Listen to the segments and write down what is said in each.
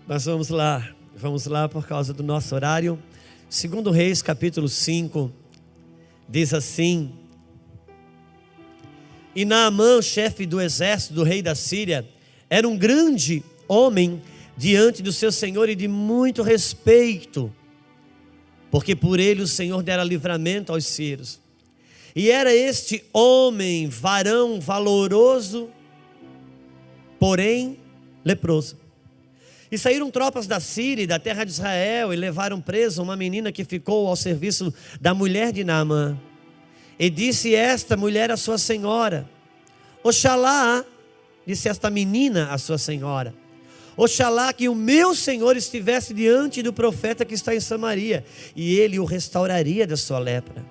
Mas vamos lá por causa do nosso horário. 2 Reis, capítulo 5, diz assim: E Naamã, chefe do exército do rei da Síria, era um grande homem diante do seu senhor e de muito respeito, porque por ele o Senhor dera livramento aos sírios. E era este homem, varão valoroso, porém leproso. E saíram tropas da Síria e da terra de Israel e levaram presa uma menina que ficou ao serviço da mulher de Naamã. E disse esta mulher à sua senhora: Oxalá, disse esta menina à sua senhora, oxalá que o meu senhor estivesse diante do profeta que está em Samaria, e ele o restauraria da sua lepra.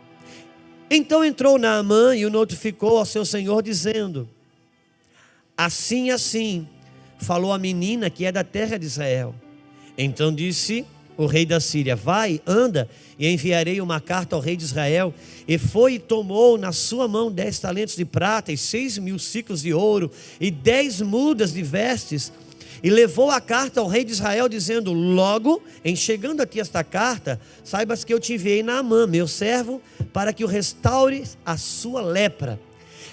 Então entrou Naamã e o notificou ao seu senhor, dizendo: Assim, assim falou a menina que é da terra de Israel. Então disse o rei da Síria: Vai, anda, e enviarei uma carta ao rei de Israel. E foi e tomou na sua mão 10 talentos de prata e 6.000 siclos de ouro e 10 mudas de vestes, e levou a carta ao rei de Israel, dizendo: Logo, em chegando a ti esta carta, saibas que eu te enviei Naamã, meu servo, para que o restaure a sua lepra.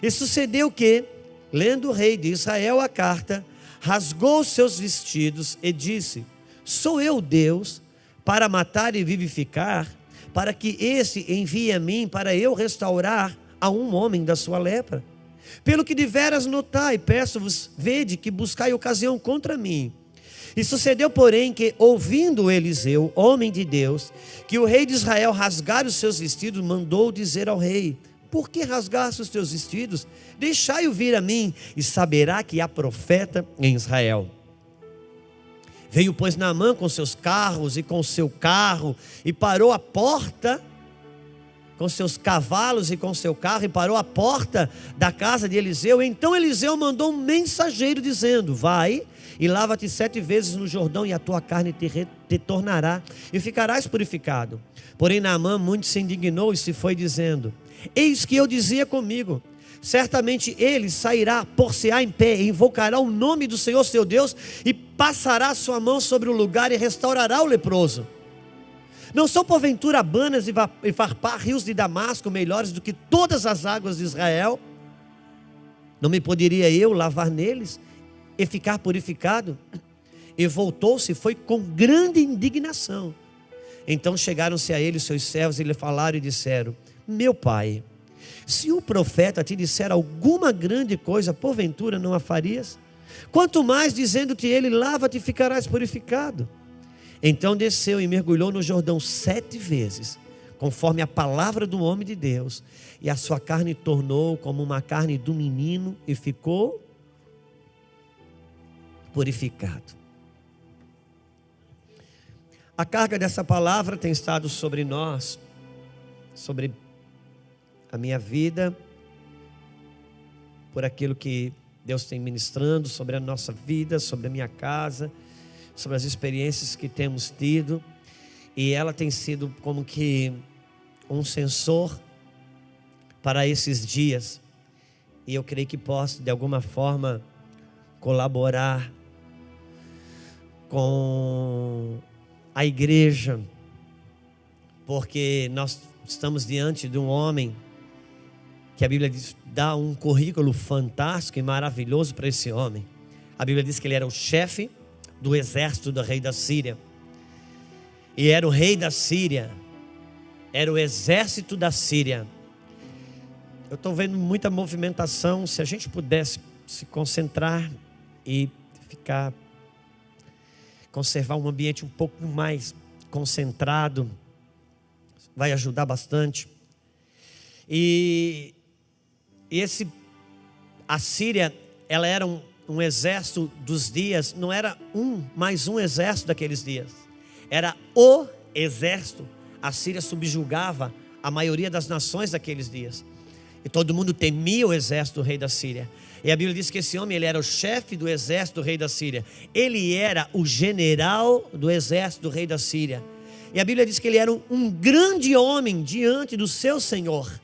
E sucedeu que, lendo o rei de Israel a carta, rasgou os seus vestidos e disse: Sou eu Deus para matar e vivificar, para que esse envie a mim para eu restaurar a um homem da sua lepra? Pelo que deveras notai, peço-vos, vede que buscai ocasião contra mim. E sucedeu, porém, que, ouvindo Eliseu, homem de Deus, que o rei de Israel rasgara os seus vestidos, mandou dizer ao rei: Por que rasgaste os teus vestidos? Deixai-o vir a mim, e saberá que há profeta em Israel. Veio, pois, Naamã com seus carros e com seu carro, e parou à porta, com seus cavalos e com seu carro, e parou à porta da casa de Eliseu. Então Eliseu mandou um mensageiro, dizendo: Vai e lava-te 7 vezes no Jordão, e a tua carne te tornará, e ficarás purificado. Porém Naamã muito se indignou e se foi, dizendo: Eis que eu dizia comigo: certamente ele sairá, por-se-á em pé, e invocará o nome do Senhor seu Deus, e passará a sua mão sobre o lugar e restaurará o leproso. Não são porventura Abanas e Farpar, rios de Damasco, melhores do que todas as águas de Israel? Não me poderia eu lavar neles e ficar purificado? E voltou-se e foi com grande indignação. Então chegaram-se a ele os seus servos e lhe falaram e disseram: Meu pai, se o profeta te disser alguma grande coisa, porventura não a farias? Quanto mais dizendo-te ele: lava-te e ficarás purificado. Então desceu e mergulhou no Jordão 7 vezes, conforme a palavra do homem de Deus, e a sua carne tornou como uma carne do menino, e ficou purificado. A carga dessa palavra tem estado sobre nós, sobre a minha vida, por aquilo que Deus tem ministrando sobre a nossa vida, sobre a minha casa, sobre as experiências que temos tido, e ela tem sido como que um sensor para esses dias, e eu creio que posso de alguma forma colaborar com a igreja, porque nós estamos diante de um homem que a Bíblia diz, dá um currículo fantástico e maravilhoso para esse homem. A Bíblia diz que ele era o chefe do exército do rei da Síria, e era o rei da Síria, era o exército da Síria. Eu estou vendo muita movimentação. Se a gente pudesse se concentrar e conservar um ambiente um pouco mais concentrado, vai ajudar bastante. E a Síria, ela era um exército dos dias, não era mais um exército daqueles dias, era o exército. A Síria subjugava a maioria das nações daqueles dias, e todo mundo temia o exército do rei da Síria. E a Bíblia diz que esse homem, ele era o chefe do exército do rei da Síria, ele era o general do exército do rei da Síria, e a Bíblia diz que ele era um grande homem diante do seu Senhor.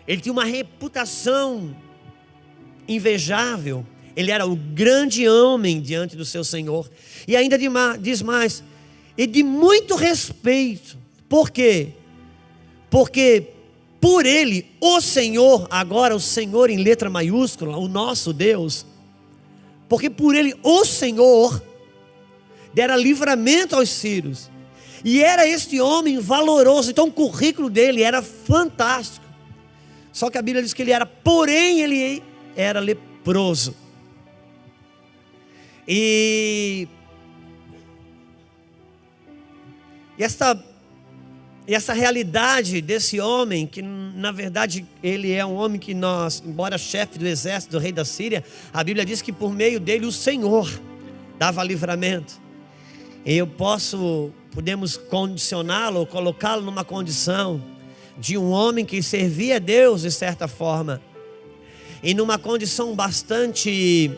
Ele tinha uma reputação invejável. Ele era o grande homem diante do seu Senhor. E ainda diz mais, e de muito respeito. Por quê? Porque por ele, o Senhor, agora o Senhor em letra maiúscula, o nosso Deus, porque por ele, o Senhor, dera livramento aos sírios. E era este homem valoroso, então o currículo dele era fantástico. Só que a Bíblia diz que ele era, porém ele era leproso. E essa realidade desse homem, que na verdade ele é um homem que nós, embora chefe do exército do rei da Síria, a Bíblia diz que por meio dele o Senhor dava livramento. E podemos condicioná-lo, colocá-lo numa condição de um homem que servia a Deus de certa forma, e numa condição bastante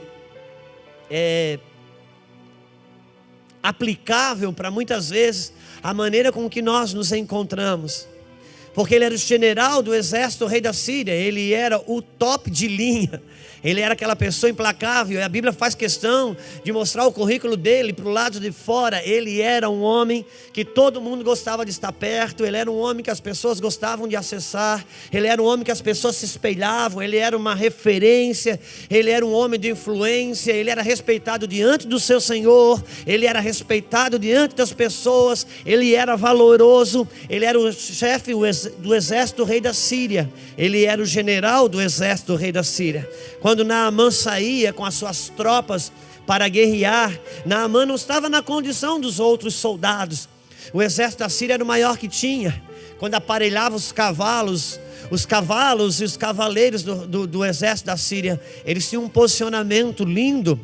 aplicável para muitas vezes a maneira com que nós nos encontramos. Porque ele era o general do exército do rei da Síria, ele era o top de linha, ele era aquela pessoa implacável, e a Bíblia faz questão de mostrar o currículo dele para o lado de fora. Ele era um homem que todo mundo gostava de estar perto, ele era um homem que as pessoas gostavam de acessar, ele era um homem que as pessoas se espelhavam, ele era uma referência, ele era um homem de influência, ele era respeitado diante do seu Senhor, ele era respeitado diante das pessoas, ele era valoroso, ele era o chefe do exército do rei da Síria, ele era o general do exército do rei da Síria. Quando Naamã saía com as suas tropas para guerrear, Naamã não estava na condição dos outros soldados. O exército da Síria era o maior que tinha. Quando aparelhava os cavalos e os cavaleiros do exército da Síria, eles tinham um posicionamento lindo.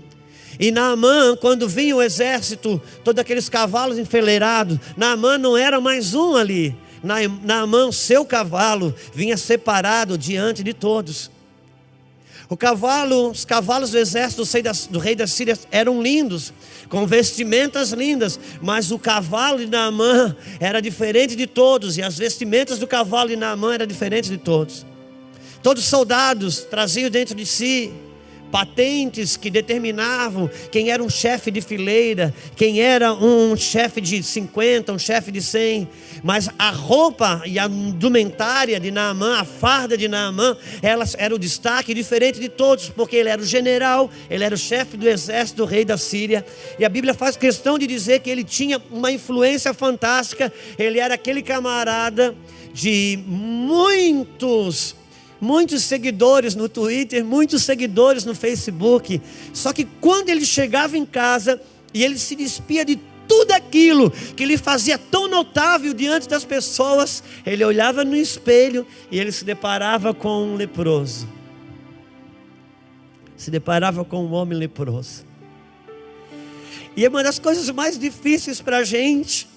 E Naamã, quando vinha o exército, todos aqueles cavalos enfileirados, Naamã não era mais um ali. Naamã, seu cavalo, vinha separado diante de todos. Os cavalos do exército do rei da Síria eram lindos, com vestimentas lindas, mas o cavalo de Naamã era diferente de todos, e as vestimentas do cavalo de Naamã eram diferentes de todos. Todos os soldados traziam dentro de si patentes que determinavam quem era um chefe de fileira, quem era um chefe de 50, um chefe de 100. Mas a roupa e a indumentária de Naamã, a farda de Naamã, elas eram o destaque diferente de todos, porque ele era o general, ele era o chefe do exército do rei da Síria. E a Bíblia faz questão de dizer que ele tinha uma influência fantástica. Ele era aquele camarada de muitos seguidores no Twitter, muitos seguidores no Facebook. Só que quando ele chegava em casa e ele se despia de tudo aquilo que lhe fazia tão notável diante das pessoas, ele olhava no espelho e ele se deparava com um leproso. Se deparava com um homem leproso. E é uma das coisas mais difíceis para a gente,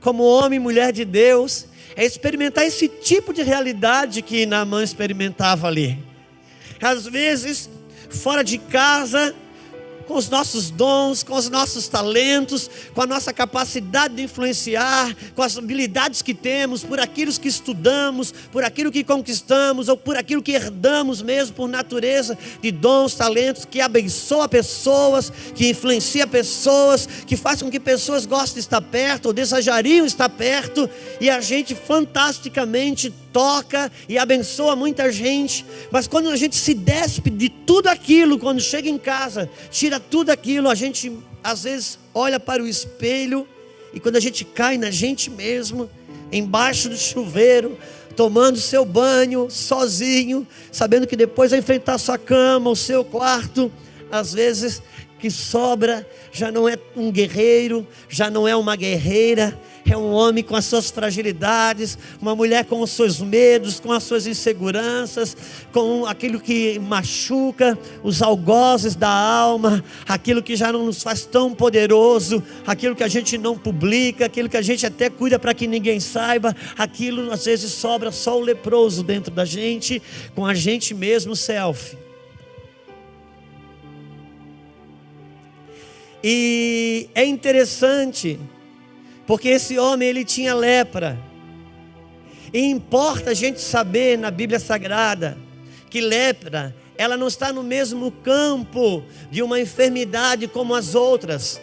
como homem e mulher de Deus, é experimentar esse tipo de realidade que Naamã experimentava ali. Às vezes, fora de casa, com os nossos dons, com os nossos talentos, com a nossa capacidade de influenciar, com as habilidades que temos, por aquilo que estudamos, por aquilo que conquistamos, ou por aquilo que herdamos mesmo por natureza de dons, talentos, que abençoa pessoas, que influencia pessoas, que faz com que pessoas gostem de estar perto, ou desejariam estar perto, e a gente fantasticamente toca e abençoa muita gente. Mas quando a gente se despe de tudo aquilo, quando chega em casa, tira tudo aquilo, a gente às vezes olha para o espelho, e quando a gente cai na gente mesmo, embaixo do chuveiro, tomando seu banho, sozinho, sabendo que depois vai enfrentar a sua cama, o seu quarto, às vezes que sobra já não é um guerreiro, já não é uma guerreira, é um homem com as suas fragilidades, uma mulher com os seus medos, com as suas inseguranças, com aquilo que machuca, os algozes da alma, aquilo que já não nos faz tão poderoso, aquilo que a gente não publica, aquilo que a gente até cuida para que ninguém saiba, aquilo às vezes sobra só o leproso dentro da gente, com a gente mesmo selfie. E é interessante, porque esse homem ele tinha lepra. E importa a gente saber na Bíblia Sagrada que lepra ela não está no mesmo campo de uma enfermidade como as outras.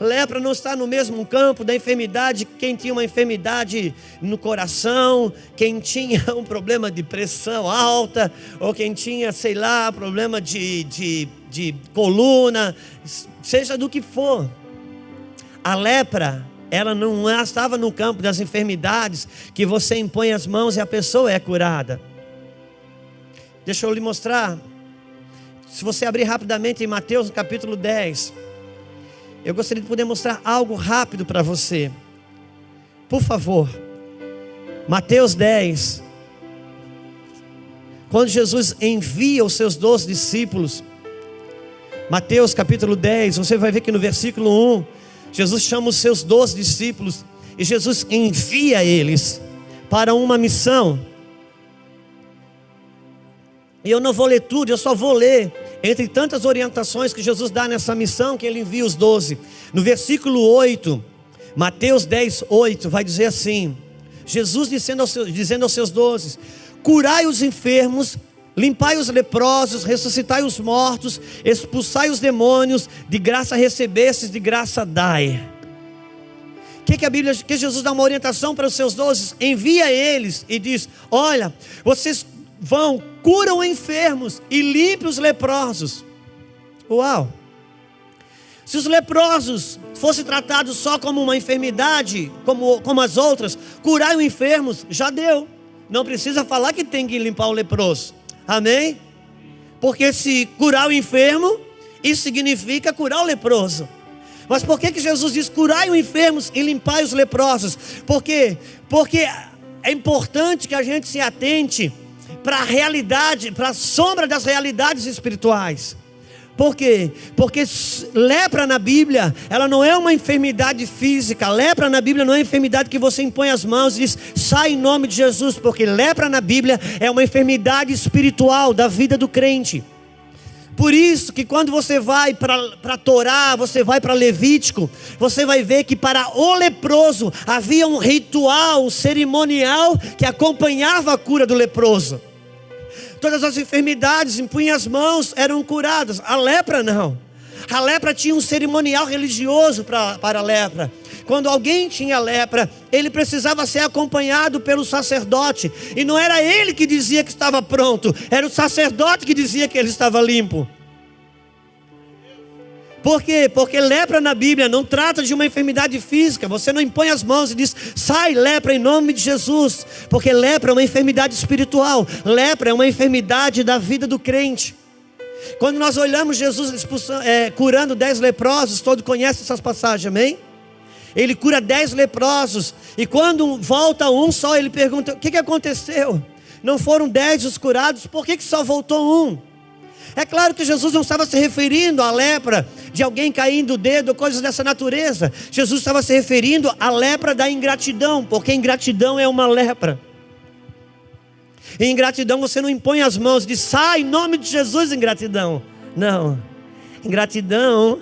Lepra não está no mesmo campo da enfermidade, quem tinha uma enfermidade no coração, quem tinha um problema de pressão alta, ou quem tinha, sei lá, problema de coluna, seja do que for. A lepra, ela não estava no campo das enfermidades que você impõe as mãos e a pessoa é curada. Deixa eu lhe mostrar. Se você abrir rapidamente em Mateus no capítulo 10, eu gostaria de poder mostrar algo rápido para você. Por favor, Mateus 10. Quando Jesus envia os seus 12 discípulos, Mateus capítulo 10, você vai ver que no versículo 1, Jesus chama os seus 12 discípulos e Jesus envia eles para uma missão. E eu não vou ler tudo, eu só vou ler entre tantas orientações que Jesus dá nessa missão que ele envia os 12. No versículo 8, Mateus 10, 8, vai dizer assim: Jesus dizendo aos seus 12: curai os enfermos, limpai os leprosos, ressuscitai os mortos, expulsai os demônios, de graça recebestes, de graça dai. Que Jesus dá uma orientação para os seus 12, envia eles e diz: olha, vocês vão, curam enfermos e limpem os leprosos. Uau! Se os leprosos fossem tratados só como uma enfermidade, como as outras, curar os enfermos, já deu. Não precisa falar que tem que limpar o leproso. Amém? Porque se curar o enfermo, isso significa curar o leproso. Mas por que Jesus diz curai os enfermos e limpai os leprosos? Por quê? Porque é importante que a gente se atente para a realidade, para a sombra das realidades espirituais. Por quê? Porque lepra na Bíblia, ela não é uma enfermidade física. Lepra na Bíblia não é uma enfermidade que você impõe as mãos e diz, sai em nome de Jesus. Porque lepra na Bíblia é uma enfermidade espiritual da vida do crente. Por isso que quando você vai para Torá, você vai para Levítico, você vai ver que para o leproso havia um ritual, um cerimonial que acompanhava a cura do leproso. Todas as enfermidades, impunha as mãos, eram curadas. A lepra não. A lepra tinha um cerimonial religioso para a lepra. Quando alguém tinha lepra, ele precisava ser acompanhado pelo sacerdote. E não era ele que dizia que estava pronto, era o sacerdote que dizia que ele estava limpo. Por quê? Porque lepra na Bíblia não trata de uma enfermidade física. Você não impõe as mãos e diz, sai lepra em nome de Jesus. Porque lepra é uma enfermidade espiritual. Lepra é uma enfermidade da vida do crente. Quando nós olhamos Jesus curando 10 leprosos, todos conhecem essas passagens, amém? Ele cura 10 leprosos. E quando volta um só, ele pergunta, o que aconteceu? Não foram 10 os curados, por que só voltou um? É claro que Jesus não estava se referindo à lepra de alguém caindo o dedo, coisas dessa natureza. Jesus estava se referindo à lepra da ingratidão, porque ingratidão é uma lepra. E ingratidão você não impõe as mãos e diz, sai em nome de Jesus, ingratidão. Não, ingratidão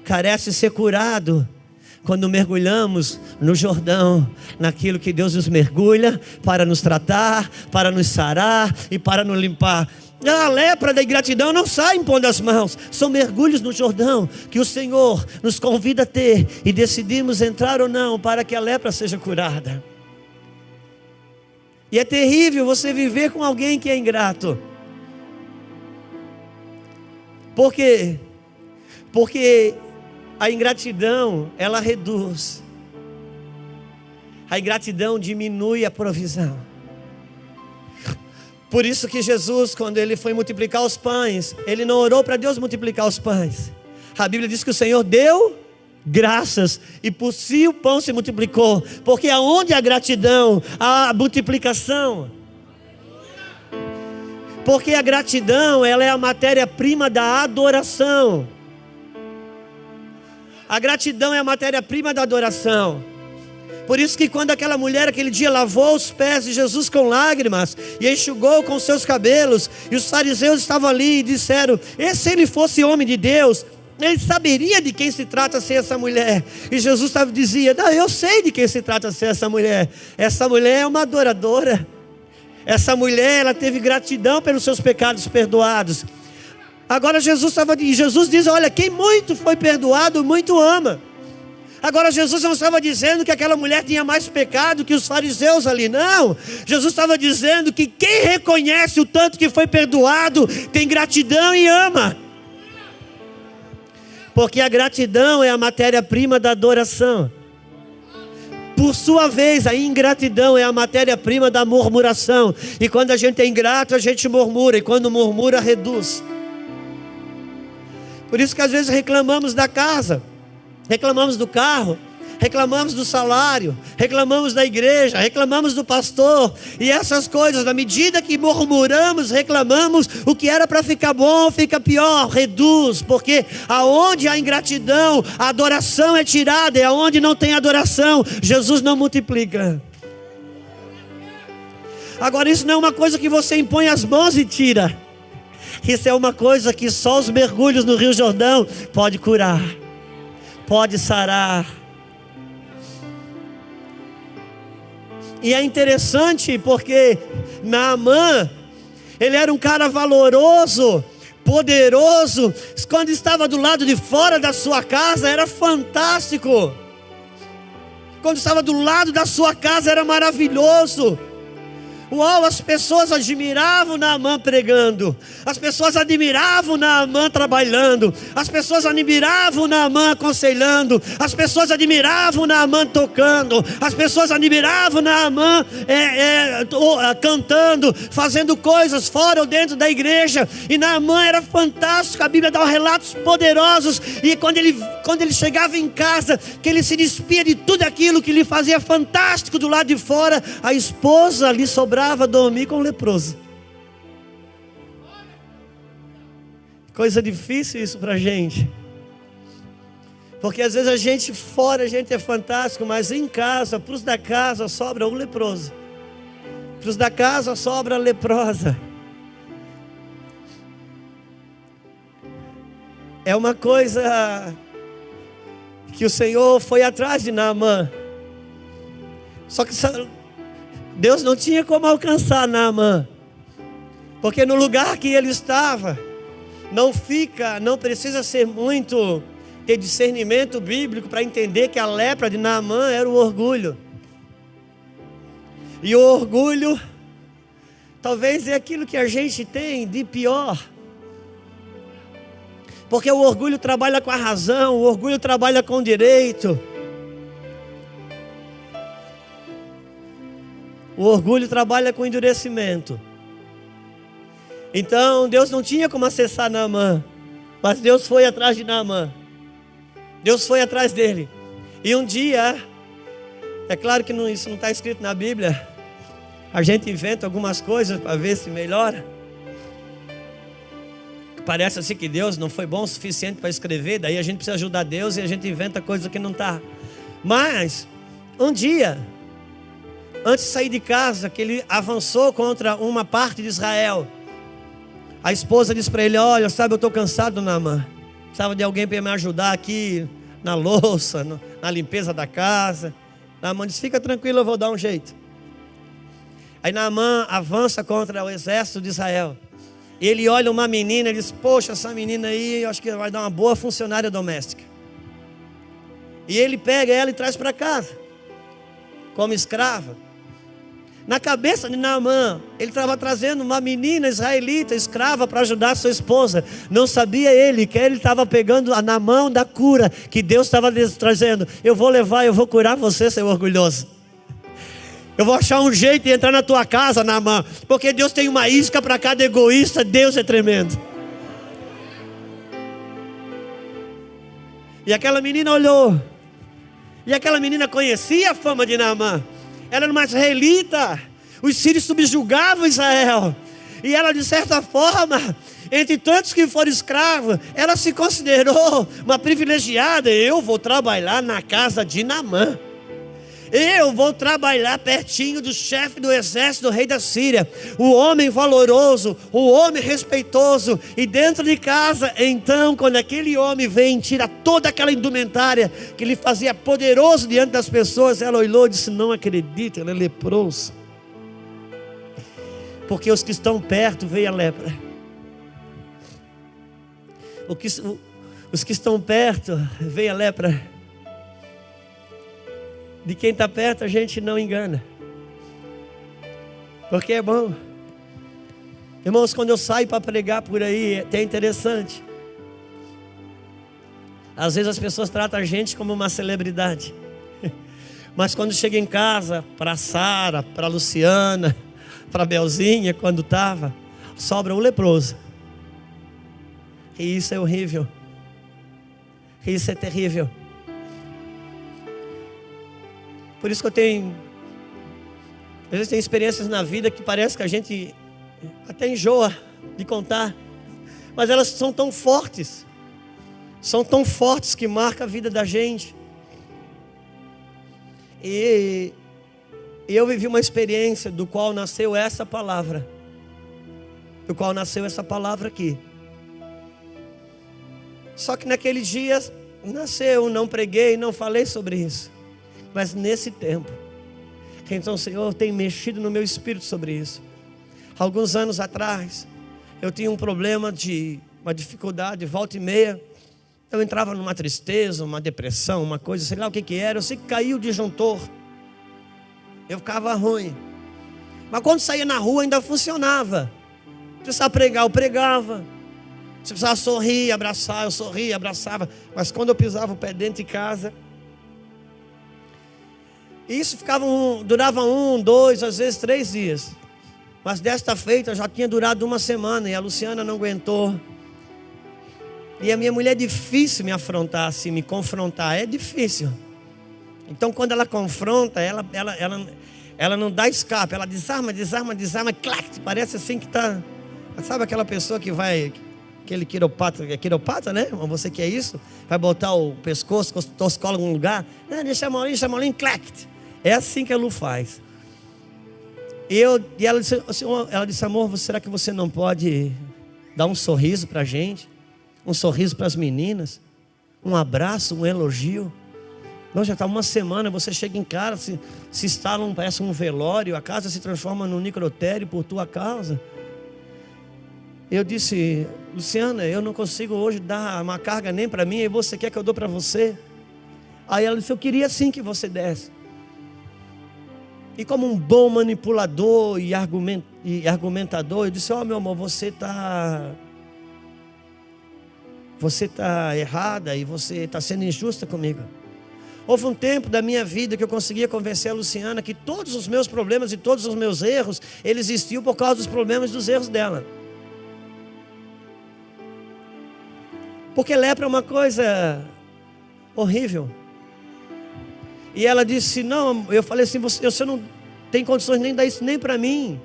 carece ser curado quando mergulhamos no Jordão, naquilo que Deus nos mergulha para nos tratar, para nos sarar e para nos limpar. A lepra da ingratidão não sai impondo as mãos, são mergulhos no Jordão que o Senhor nos convida a ter e decidimos entrar ou não para que a lepra seja curada. E é terrível você viver com alguém que é ingrato. Por quê? Porque a ingratidão, ela reduz. A ingratidão diminui a provisão. Por isso que Jesus, quando ele foi multiplicar os pães, ele não orou para Deus multiplicar os pães. A Bíblia diz que o Senhor deu graças e por si o pão se multiplicou. Porque aonde há gratidão, há multiplicação. Porque a gratidão, ela é a matéria-prima da adoração. A gratidão é a matéria-prima da adoração. Por isso que quando aquela mulher aquele dia lavou os pés de Jesus com lágrimas e enxugou com seus cabelos, e os fariseus estavam ali e disseram, e se ele fosse homem de Deus, ele saberia de quem se trata ser essa mulher. E Jesus dizia, não, eu sei de quem se trata ser essa mulher. Essa mulher é uma adoradora. Essa mulher, ela teve gratidão pelos seus pecados perdoados. Agora Jesus diz, olha, quem muito foi perdoado, muito ama. Agora Jesus não estava dizendo que aquela mulher tinha mais pecado que os fariseus ali, não. Jesus estava dizendo que quem reconhece o tanto que foi perdoado, tem gratidão e ama. Porque a gratidão é a matéria-prima da adoração. Por sua vez, a ingratidão é a matéria-prima da murmuração. E quando a gente é ingrato, a gente murmura. E quando murmura, reduz. Por isso que às vezes reclamamos da casa, reclamamos do carro, reclamamos do salário, reclamamos da igreja, reclamamos do pastor. E essas coisas, na medida que murmuramos, reclamamos, o que era para ficar bom, fica pior, reduz. Porque aonde há ingratidão, a adoração é tirada. E aonde não tem adoração, Jesus não multiplica. Agora isso não é uma coisa que você impõe as mãos e tira. Isso é uma coisa que só os mergulhos no Rio Jordão pode curar, pode sarar. E é interessante porque Naamã, ele era um cara valoroso, poderoso. Quando estava do lado de fora da sua casa era fantástico. Quando estava do lado da sua casa era maravilhoso. Uau, as pessoas admiravam Naamã pregando. As pessoas admiravam Naamã trabalhando. As pessoas admiravam Naamã aconselhando. As pessoas admiravam Naamã tocando. As pessoas admiravam Naamã cantando, fazendo coisas fora ou dentro da igreja. E Naamã era fantástico. A Bíblia dá relatos poderosos. E quando ele chegava em casa, que ele se despia de tudo aquilo que lhe fazia fantástico do lado de fora, a esposa lhe sobrava dormir com o leproso. Coisa difícil isso pra gente. Porque às vezes a gente fora, a gente é fantástico, mas em casa, para os da casa sobra o leproso. Para os da casa sobra a leprosa. É uma coisa que o Senhor foi atrás de Naamã. Só que Deus não tinha como alcançar Naamã, porque no lugar que ele estava, não precisa ser muito ter discernimento bíblico para entender que a lepra de Naamã era o orgulho. E o orgulho talvez é aquilo que a gente tem de pior. Porque o orgulho trabalha com a razão, o orgulho trabalha com o direito. O orgulho trabalha com endurecimento. Então Deus não tinha como acessar Naamã, mas Deus foi atrás de Naamã. Deus foi atrás dele. E um dia, é claro que isso não está escrito na Bíblia, a gente inventa algumas coisas para ver se melhora. Parece assim que Deus não foi bom o suficiente para escrever, daí a gente precisa ajudar Deus e a gente inventa coisa que não está. Mas um dia, antes de sair de casa, que ele avançou contra uma parte de Israel, a esposa disse para ele: olha, sabe, eu estou cansado, Naamã. Precisava de alguém para me ajudar aqui na louça, na limpeza da casa. Naamã disse: fica tranquilo, eu vou dar um jeito. Aí Naamã avança contra o exército de Israel. Ele olha uma menina e diz: poxa, essa menina aí, eu acho que vai dar uma boa funcionária doméstica. E ele pega ela e traz para casa como escrava. Na cabeça de Naamã, ele estava trazendo uma menina israelita, escrava, para ajudar a sua esposa. Não sabia ele que ele estava pegando na mão da cura, que Deus estava trazendo. Eu vou levar, eu vou curar você, seu orgulhoso. Eu vou achar um jeito de entrar na tua casa, Naamã, porque Deus tem uma isca para cada egoísta. Deus é tremendo. E aquela menina olhou. E aquela menina conhecia a fama de Naamã. Ela era uma israelita. Os sírios subjugavam Israel. E ela, de certa forma, entre tantos que foram escravos, ela se considerou uma privilegiada. Eu vou trabalhar na casa de Naamã. Eu vou trabalhar pertinho do chefe do exército, do rei da Síria. O homem valoroso, o homem respeitoso. E dentro de casa, então, quando aquele homem vem, tira toda aquela indumentária que lhe fazia poderoso diante das pessoas, ela olhou e disse: não acredito, ele é leproso. Porque os que estão perto veem a lepra. Os que estão perto veem a lepra. De quem está perto a gente não engana. Porque é bom. Irmãos, quando eu saio para pregar por aí, é até interessante. Às vezes as pessoas tratam a gente como uma celebridade. Mas quando chega em casa, para a Sara, para a Luciana, para a Belzinha, quando estava, sobra o leproso. E isso é horrível. Isso é terrível. Por isso que eu tenho... Às vezes tem experiências na vida que parece que a gente até enjoa de contar. Mas elas são tão fortes. São tão fortes que marcam a vida da gente. E eu vivi uma experiência do qual nasceu essa palavra. Do qual nasceu essa palavra aqui. Só que naqueles dias nasceu, não preguei, não falei sobre isso. Mas nesse tempo, então o Senhor tem mexido no meu espírito sobre isso. Alguns anos atrás, eu tinha um problema uma dificuldade, volta e meia. Eu entrava numa tristeza, uma depressão, uma coisa, sei lá o que era. Eu sei que caiu o disjuntor. Eu ficava ruim. Mas quando saía na rua ainda funcionava. Precisava pregar, eu pregava. Se precisava sorrir, abraçar, eu sorria, abraçava. Mas quando eu pisava o pé dentro de casa, isso durava 1, 2, às vezes 3 dias. Mas desta feita já tinha durado 1 semana e a Luciana não aguentou. E a minha mulher é difícil me afrontar assim, me confrontar, é difícil. Então quando ela confronta, ela não dá escape, ela desarma, clac, parece assim que está... Sabe aquela pessoa que vai... Aquele quiropata, é quiropata, né? Você que é isso? Vai botar o pescoço, toscola em algum lugar. Deixa a molinha, clac. É assim que a Lu faz. E ela disse, amor, será que você não pode dar um sorriso para a gente? Um sorriso para as meninas? Um abraço, um elogio? Não, já está 1 semana, você chega em casa, se instala, parece um velório, a casa se transforma num necrotério por tua causa. Eu disse, Luciana, eu não consigo hoje dar uma carga nem para mim, e você quer que eu dou para você? Aí ela disse, eu queria sim que você desse. E como um bom manipulador e argumentador, eu disse, meu amor, você está errada e você está sendo injusta comigo. Houve um tempo da minha vida que eu conseguia convencer a Luciana que todos os meus problemas e todos os meus erros, eles existiam por causa dos problemas e dos erros dela. Porque lepra é uma coisa horrível. E ela disse, não, eu falei assim, você não tem condições nem de dar isso nem para mim.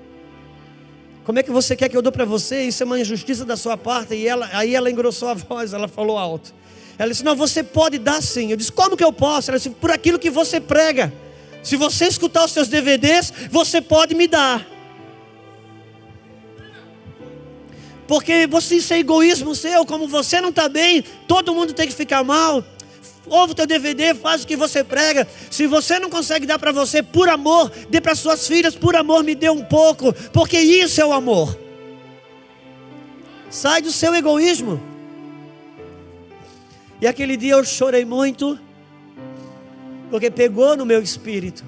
Como é que você quer que eu dou para você? Isso é uma injustiça da sua parte. E aí ela engrossou a voz, ela falou alto. Ela disse, não, você pode dar sim. Eu disse, como que eu posso? Ela disse, por aquilo que você prega. Se você escutar os seus DVDs, você pode me dar. Porque isso é egoísmo seu, como você não está bem, todo mundo tem que ficar mal. Ouve o teu DVD, faz o que você prega. Se você não consegue dar para você por amor, dê para suas filhas, por amor me dê um pouco. Porque isso é o amor. Sai do seu egoísmo. E aquele dia eu chorei muito, porque pegou no meu espírito.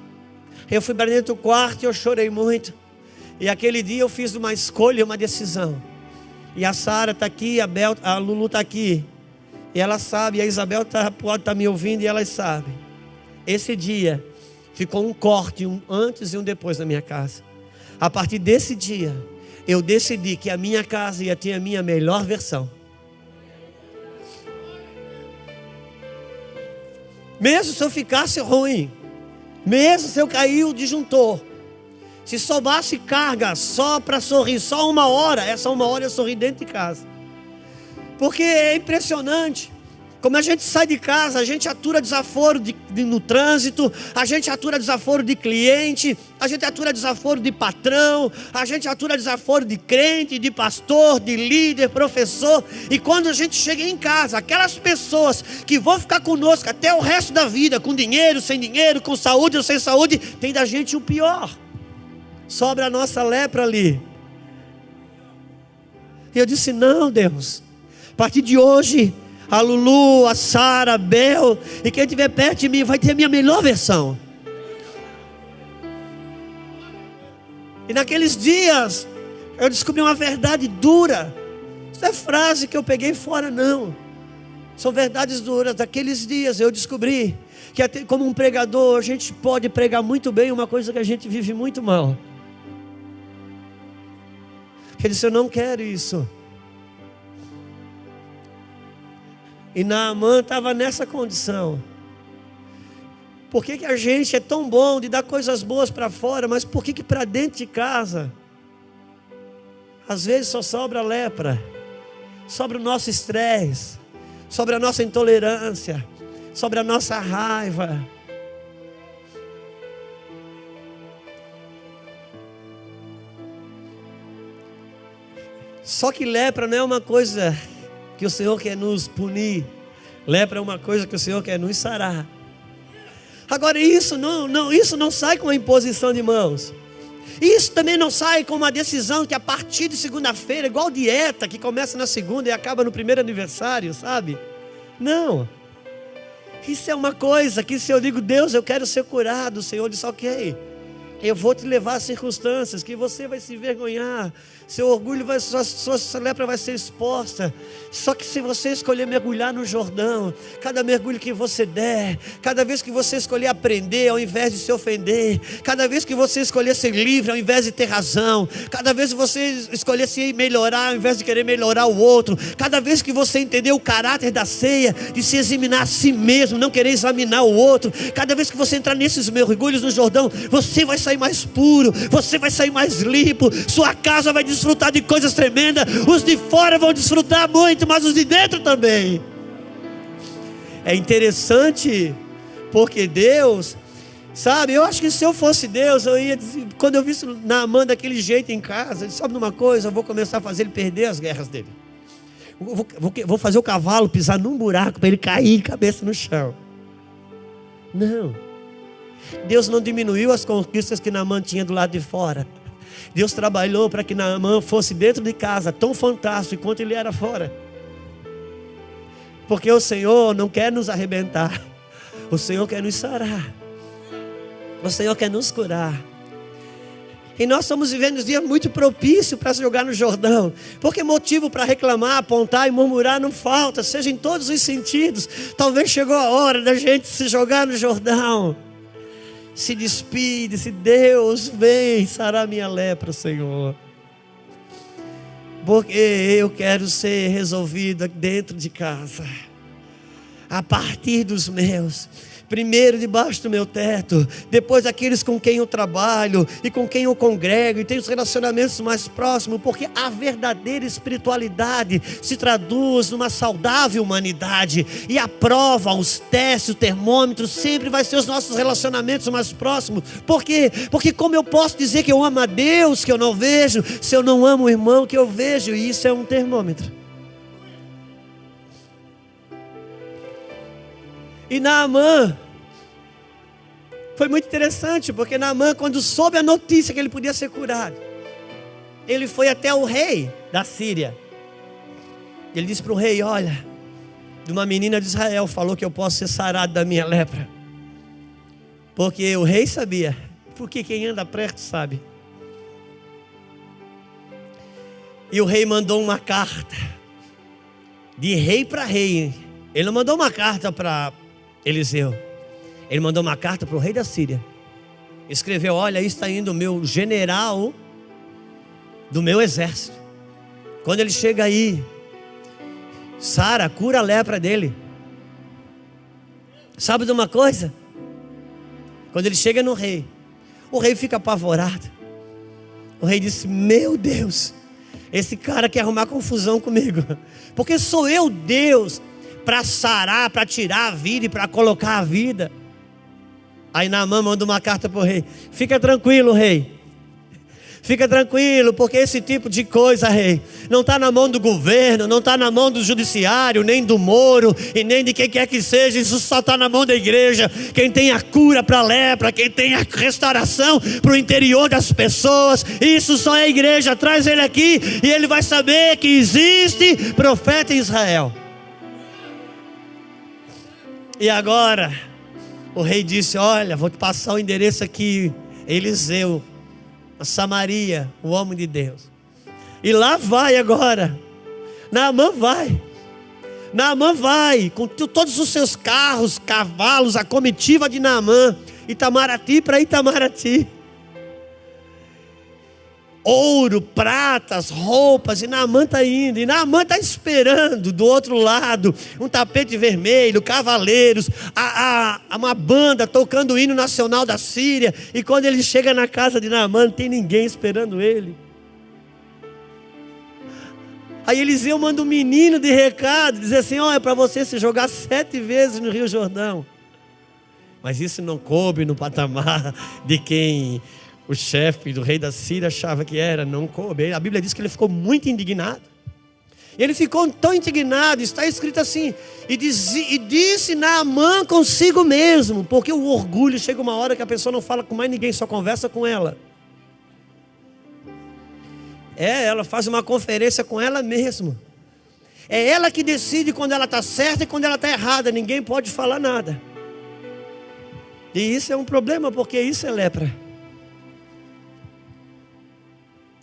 Eu fui para dentro do quarto e eu chorei muito. E aquele dia eu fiz uma escolha, uma decisão. E a Sara está aqui, a Lulu está aqui. E ela sabe, a Isabel pode estar me ouvindo e elas sabem. Esse dia ficou um corte, um antes e um depois na minha casa. A partir desse dia, eu decidi que a minha casa ia ter a minha melhor versão. Mesmo se eu ficasse ruim, mesmo se eu cair o disjuntor, se sobrasse carga só para sorrir, só 1 hora, essa 1 hora eu sorri dentro de casa. Porque é impressionante, como a gente sai de casa, a gente atura desaforo no trânsito, a gente atura desaforo de cliente, a gente atura desaforo de patrão, a gente atura desaforo de crente, de pastor, de líder, professor. E quando a gente chega em casa, aquelas pessoas que vão ficar conosco até o resto da vida, com dinheiro, sem dinheiro, com saúde ou sem saúde, tem da gente o pior. Sobra a nossa lepra ali. E eu disse: não, Deus, a partir de hoje, a Lulu, a Sara, a Bel, e quem estiver perto de mim vai ter a minha melhor versão. E naqueles dias eu descobri uma verdade dura. Isso não é frase que eu peguei fora, não. São verdades duras. Naqueles dias eu descobri que até como um pregador a gente pode pregar muito bem uma coisa que a gente vive muito mal. Ele disse: eu não quero isso. E Naamã estava nessa condição. Por que a gente é tão bom de dar coisas boas para fora, mas por que para dentro de casa às vezes só sobra lepra, sobra o nosso estresse, sobre a nossa intolerância, sobre a nossa raiva? Só que lepra não é uma coisa que o Senhor quer nos punir. Lepra é uma coisa que o Senhor quer nos sarar. Agora isso não sai com a imposição de mãos. Isso também não sai com uma decisão que a partir de segunda-feira, igual dieta, que começa na segunda e acaba no primeiro aniversário, sabe? Não. Isso é uma coisa que se eu digo: Deus, eu quero ser curado, o Senhor diz: ok, eu vou te levar a circunstâncias que você vai se envergonhar, seu orgulho sua lepra vai ser exposta. Só que se você escolher mergulhar no Jordão, cada mergulho que você der, cada vez que você escolher aprender ao invés de se ofender, cada vez que você escolher ser livre ao invés de ter razão, cada vez que você escolher se melhorar ao invés de querer melhorar o outro, cada vez que você entender o caráter da ceia, de se examinar a si mesmo, não querer examinar o outro, cada vez que você entrar nesses mergulhos no Jordão, você vai sair mais puro, você vai sair mais limpo, sua casa vai desfrutar de coisas tremendas, os de fora vão desfrutar muito, mas os de dentro também. É interessante, porque Deus, sabe, eu acho que se eu fosse Deus, eu ia dizer, quando eu vi Naamã daquele jeito em casa, sabe de uma coisa, eu vou começar a fazer ele perder as guerras dele. Vou fazer o cavalo pisar num buraco para ele cair cabeça no chão. Não. Deus não diminuiu as conquistas que Naamã tinha do lado de fora. Deus trabalhou para que Naamã fosse dentro de casa tão fantástico quanto ele era fora. Porque o Senhor não quer nos arrebentar, o Senhor quer nos sarar, o Senhor quer nos curar. E nós estamos vivendo dias muito propícios para se jogar no Jordão, porque motivo para reclamar, apontar e murmurar não falta, seja em todos os sentidos. Talvez chegou a hora da gente se jogar no Jordão. Se despide, se Deus vem sarar minha lepra, Senhor. Porque eu quero ser resolvido dentro de casa, a partir dos meus. Primeiro debaixo do meu teto, depois aqueles com quem eu trabalho e com quem eu congrego e tenho os relacionamentos mais próximos, porque a verdadeira espiritualidade se traduz numa saudável humanidade, e a prova, os testes, o termômetro sempre vai ser os nossos relacionamentos mais próximos. Por quê? Porque como eu posso dizer que eu amo a Deus que eu não vejo, se eu não amo o irmão que eu vejo? E isso é um termômetro. E Naamã foi muito interessante, porque Naamã, quando soube a notícia que ele podia ser curado, ele foi até o rei da Síria. Ele disse para o rei: olha, de uma menina de Israel falou que eu posso ser sarado da minha lepra. Porque o rei sabia, porque quem anda perto sabe. E o rei mandou uma carta, de rei para rei. Ele não mandou uma carta para Eliseu, ele mandou uma carta para o rei da Síria. Escreveu: olha, aí está indo o meu general do meu exército. Quando ele chega aí, sara, cura a lepra dele. Sabe de uma coisa? Quando ele chega no rei, o rei fica apavorado. O rei disse: meu Deus, esse cara quer arrumar confusão comigo, porque sou eu Deus para sarar, para tirar a vida e para colocar a vida. Aí Naamã manda uma carta para o rei: fica tranquilo, rei, Fica tranquilo, porque esse tipo de coisa, rei, não está na mão do governo, não está na mão do judiciário, nem do Moro, e nem de quem quer que seja. Isso só está na mão da igreja. Quem tem a cura para a lepra, quem tem a restauração para o interior das pessoas, isso só é a igreja. Traz ele aqui e ele vai saber que existe profeta em Israel. E agora, o rei disse: olha, vou te passar o endereço aqui, Eliseu, a Samaria, o homem de Deus. E lá vai agora. Naamã vai com todos os seus carros, cavalos, a comitiva de Naamã, Itamaraty para Itamaraty. Ouro, pratas, roupas, e Naamã está indo, e Naamã está esperando do outro lado, um tapete vermelho, cavaleiros, uma banda tocando o hino nacional da Síria. E quando ele chega na casa de Naamã, não tem ninguém esperando ele. Aí Eliseu manda um menino de recado, dizer assim: olha, para você se jogar 7 vezes no Rio Jordão. Mas isso não coube no patamar de quem o chefe do rei da Síria achava que era, não coube. A Bíblia diz que ele ficou muito indignado. Ele ficou tão indignado, está escrito assim: e disse Naamã consigo mesmo, porque o orgulho chega uma hora que a pessoa não fala com mais ninguém, só conversa com ela. Ela faz uma conferência com ela mesma. É ela que decide quando ela está certa e quando ela está errada. Ninguém pode falar nada. E isso é um problema, porque isso é lepra.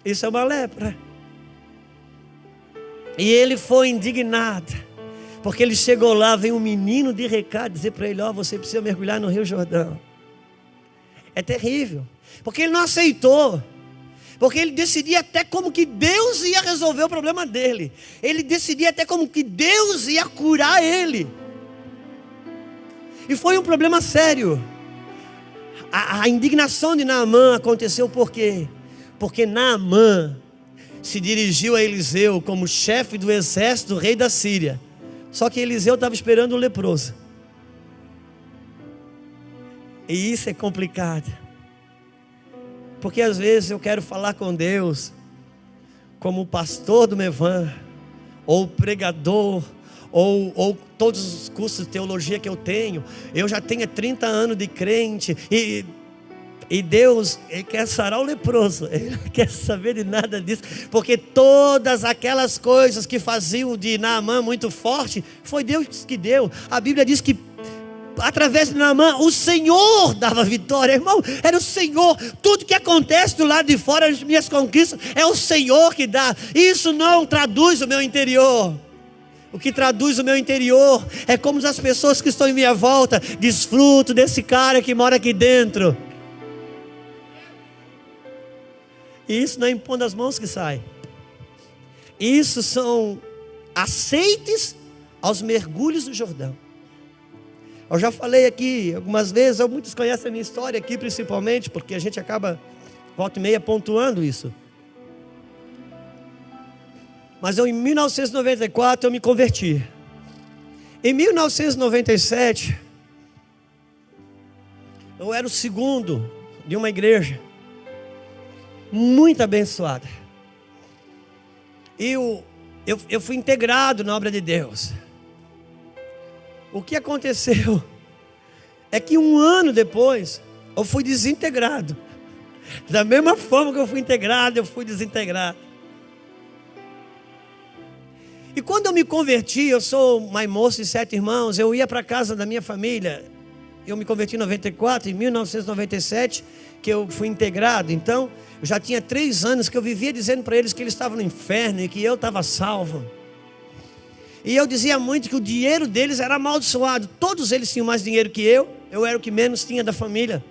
Isso é uma lepra. E ele foi indignado, porque ele chegou lá, vem um menino de recado dizer para ele: ó, você precisa mergulhar no Rio Jordão. É terrível, porque ele não aceitou. Porque ele decidia até como que Deus ia resolver o problema dele. Ele decidia até como que Deus ia curar ele. E foi um problema sério. A indignação de Naamã aconteceu por quê? Porque Naamã se dirigiu a Eliseu como chefe do exército do rei da Síria. Só que Eliseu estava esperando o leproso. E isso é complicado. Porque às vezes eu quero falar com Deus como pastor do Mevan, ou pregador, ou todos os cursos de teologia que eu tenho. Eu já tenho 30 anos de crente, e Deus, Ele quer sarar o leproso. Ele não quer saber de nada disso, porque todas aquelas coisas que faziam de Naamã muito forte, foi Deus que deu. A Bíblia diz que através de Naamã, o Senhor dava vitória, irmão. Era o Senhor. Tudo que acontece do lado de fora, as minhas conquistas, é o Senhor que dá. Isso não traduz o meu interior. O que traduz o meu interior é como as pessoas que estão em minha volta desfrutam desse cara que mora aqui dentro. E isso não é impondo as mãos que sai. Isso são aceites aos mergulhos do Jordão. Eu já falei aqui algumas vezes, muitos conhecem a minha história aqui principalmente, porque a gente acaba, volta e meia, pontuando isso. Mas em 1994 eu me converti. Em 1997, eu era o segundo de uma igreja muito abençoada. E eu fui integrado na obra de Deus. O que aconteceu é que 1 ano depois eu fui desintegrado. Da mesma forma que eu fui integrado, eu fui desintegrado. E quando eu me converti, eu sou mais moço de 7 irmãos, eu ia para a casa da minha família. Eu me converti em 94, em 1997, que eu fui integrado. Então, eu já tinha 3 anos que eu vivia dizendo para eles que eles estavam no inferno e que eu estava salvo. E eu dizia muito que o dinheiro deles era amaldiçoado. Todos eles tinham mais dinheiro que eu era o que menos tinha da família.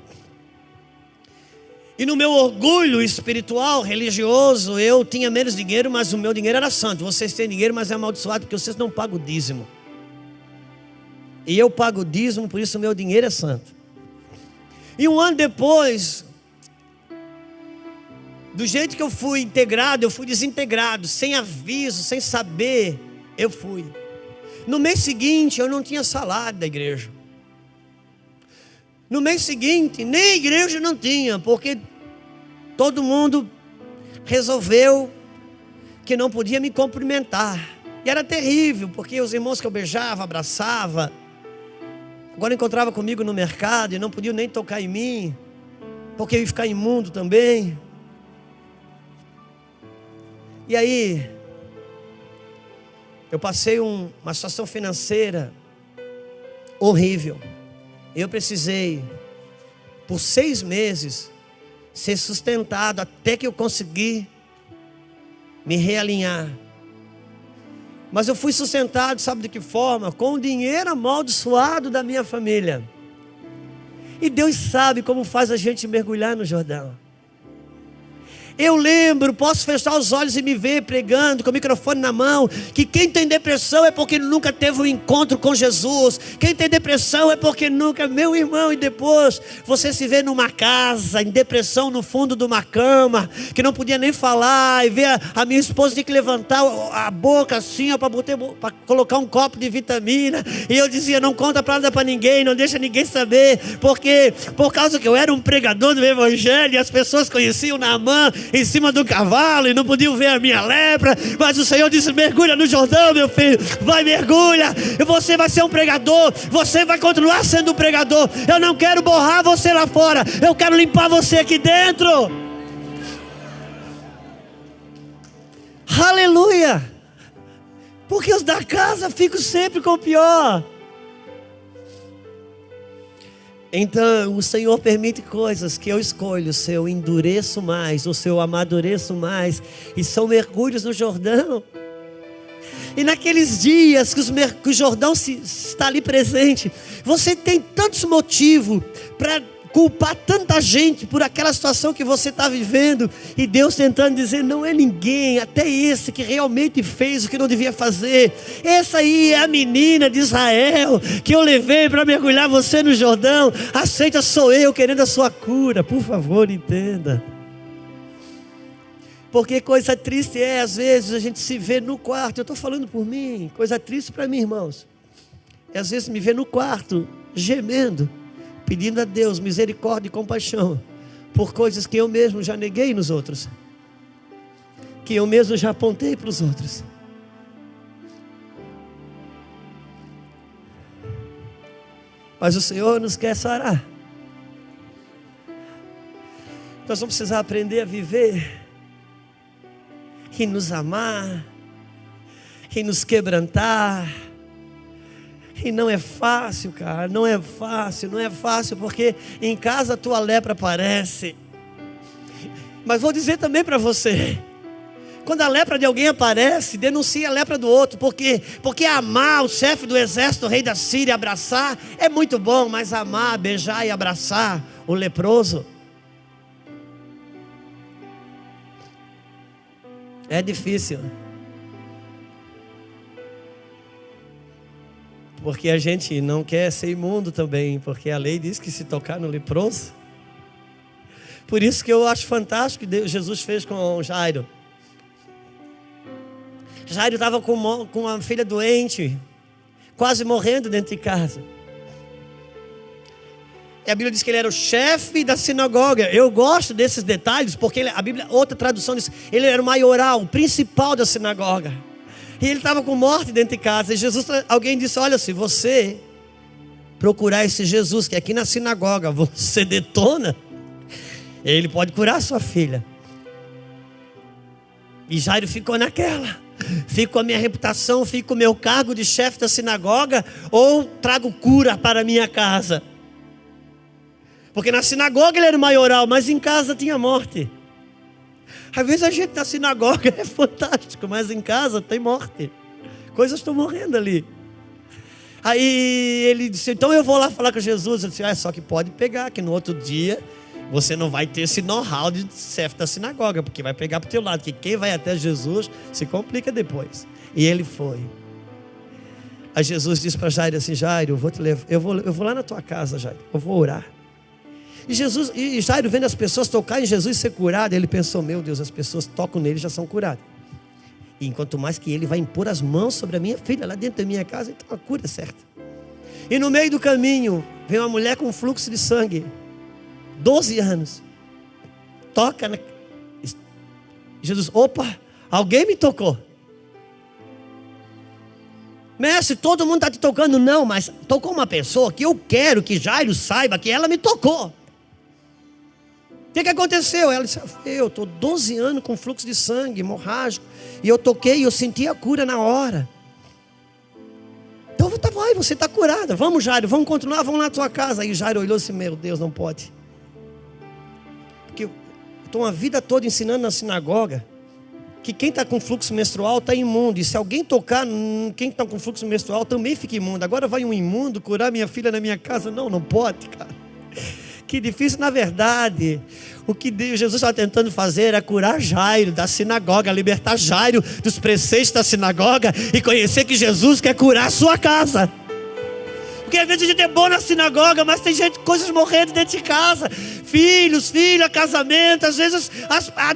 E no meu orgulho espiritual, religioso, eu tinha menos dinheiro, mas o meu dinheiro era santo. Vocês têm dinheiro, mas é amaldiçoado porque vocês não pagam o dízimo. E eu pago o dízimo, por isso o meu dinheiro é santo. E 1 ano depois, do jeito que eu fui integrado, eu fui desintegrado, sem aviso, sem saber. Eu fui. No mês seguinte eu não tinha salário da igreja. No mês seguinte nem a igreja não tinha, porque todo mundo resolveu que não podia me cumprimentar. E era terrível, porque os irmãos que eu beijava, abraçava, agora encontrava comigo no mercado e não podiam nem tocar em mim, porque eu ia ficar imundo também. E aí, eu passei uma situação financeira horrível. Eu precisei, por 6 meses, ser sustentado até que eu consegui me realinhar. Mas eu fui sustentado, sabe de que forma? Com o dinheiro amaldiçoado da minha família. E Deus sabe como faz a gente mergulhar no Jordão. Eu lembro, posso fechar os olhos e me ver pregando com o microfone na mão, que quem tem depressão é porque nunca teve um encontro com Jesus. Quem tem depressão é porque nunca, meu irmão, e depois você se vê numa casa, em depressão no fundo de uma cama, que não podia nem falar, e ver a minha esposa ter que levantar a boca assim, para colocar um copo de vitamina, e eu dizia, não conta nada para ninguém, não deixa ninguém saber, porque por causa que eu era um pregador do evangelho, e as pessoas conheciam Naamã em cima do cavalo e não podiam ver a minha lepra, mas o Senhor disse, mergulha no Jordão, meu filho, vai, mergulha, e você vai ser um pregador, você vai continuar sendo um pregador. Eu não quero borrar você lá fora, eu quero limpar você aqui dentro. Aleluia. Porque os da casa ficam sempre com o pior. Então o Senhor permite coisas que eu escolho, se eu endureço mais, ou se eu amadureço mais, e são mergulhos no Jordão. E naqueles dias que o Jordão está ali presente, você tem tantos motivos para culpar tanta gente por aquela situação que você está vivendo, e Deus tentando dizer, não é ninguém, até esse que realmente fez o que não devia fazer. Essa aí é a menina de Israel, que eu levei para mergulhar você no Jordão. Aceita, sou eu querendo a sua cura, por favor, entenda. Porque coisa triste é, às vezes, a gente se vê no quarto, eu estou falando por mim, coisa triste para mim, irmãos, é às vezes me ver no quarto, gemendo, pedindo a Deus misericórdia e compaixão por coisas que eu mesmo já neguei nos outros, que eu mesmo já apontei para os outros. Mas o Senhor nos quer sarar. Nós vamos precisar aprender a viver e nos amar e nos quebrantar. E não é fácil, cara, não é fácil, porque em casa a tua lepra aparece. Mas vou dizer também para você, quando a lepra de alguém aparece, denuncia a lepra do outro. Por quê? Porque amar o chefe do exército, o rei da Síria, abraçar, é muito bom, mas amar, beijar e abraçar o leproso é difícil. Porque a gente não quer ser imundo também, porque a lei diz que se tocar no leproso. Por isso que eu acho fantástico que Jesus fez com Jairo. Jairo estava com uma filha doente, quase morrendo dentro de casa. E a Bíblia diz que ele era o chefe da sinagoga. Eu gosto desses detalhes, porque a Bíblia, outra tradução diz, ele era o maioral, o principal da sinagoga. E ele estava com morte dentro de casa. E alguém disse, olha, se você procurar esse Jesus, que é aqui na sinagoga, você detona, ele pode curar sua filha. E Jairo ficou naquela, fico com a minha reputação, fico com o meu cargo de chefe da sinagoga, ou trago cura para a minha casa. Porque na sinagoga ele era o maioral, mas em casa tinha morte. Às vezes a gente na sinagoga é fantástico, mas em casa tem morte. Coisas estão morrendo ali. Aí ele disse, então eu vou lá falar com Jesus. Eu disse, só que pode pegar, que no outro dia você não vai ter esse know-how de chefe da sinagoga, porque vai pegar para o teu lado, que quem vai até Jesus se complica depois. E ele foi. Aí Jesus disse para Jairo assim, Jairo, eu vou te levar, eu vou lá na tua casa, Jairo, eu vou orar. E Jairo vendo as pessoas tocar em Jesus e ser curado, ele pensou, meu Deus, as pessoas tocam nele e já são curadas. E enquanto mais que ele vai impor as mãos sobre a minha filha lá dentro da minha casa, então a cura é certa. E no meio do caminho, vem uma mulher com fluxo de sangue, 12 anos, toca Jesus, opa, alguém me tocou. Mestre, todo mundo está te tocando. Não, mas tocou uma pessoa que eu quero que Jairo saiba que ela me tocou. O que aconteceu? Ela disse, eu estou 12 anos com fluxo de sangue, hemorrágico. E eu toquei e eu senti a cura na hora. Então vai, você está curada. Vamos, Jairo, vamos continuar, vamos lá na tua casa. Aí Jairo olhou assim, meu Deus, não pode. Porque eu estou uma vida toda ensinando na sinagoga que quem está com fluxo menstrual está imundo. E se alguém tocar quem está com fluxo menstrual também fica imundo. Agora vai um imundo curar minha filha na minha casa? Não pode, cara. Que difícil. Na verdade, o que Jesus estava tentando fazer era curar Jairo da sinagoga, libertar Jairo dos preceitos da sinagoga e conhecer que Jesus quer curar a sua casa. Porque às vezes a gente é bom na sinagoga, mas tem coisas morrendo dentro de casa. Filhos, filha, casamento, às vezes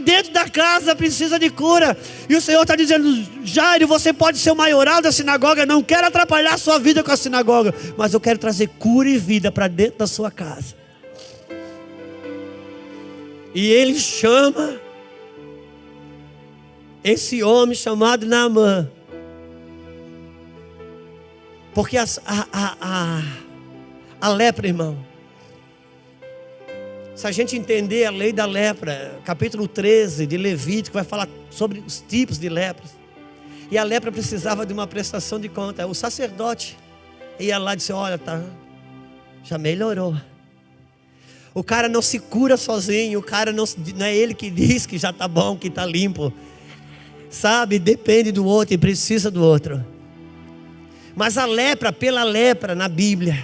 dentro da casa precisa de cura. E o Senhor está dizendo, Jairo, você pode ser o maioral da sinagoga, não quero atrapalhar a sua vida com a sinagoga, mas eu quero trazer cura e vida para dentro da sua casa. E ele chama esse homem chamado Naamã. Porque a lepra, irmão, se a gente entender a lei da lepra, capítulo 13 de Levítico, vai falar sobre os tipos de lepras. E a lepra precisava de uma prestação de conta. O sacerdote ia lá e disse, olha, tá, já melhorou. O cara não se cura sozinho, o cara não é ele que diz que já está bom, que está limpo. Sabe, depende do outro e precisa do outro. Mas a lepra, pela lepra na Bíblia,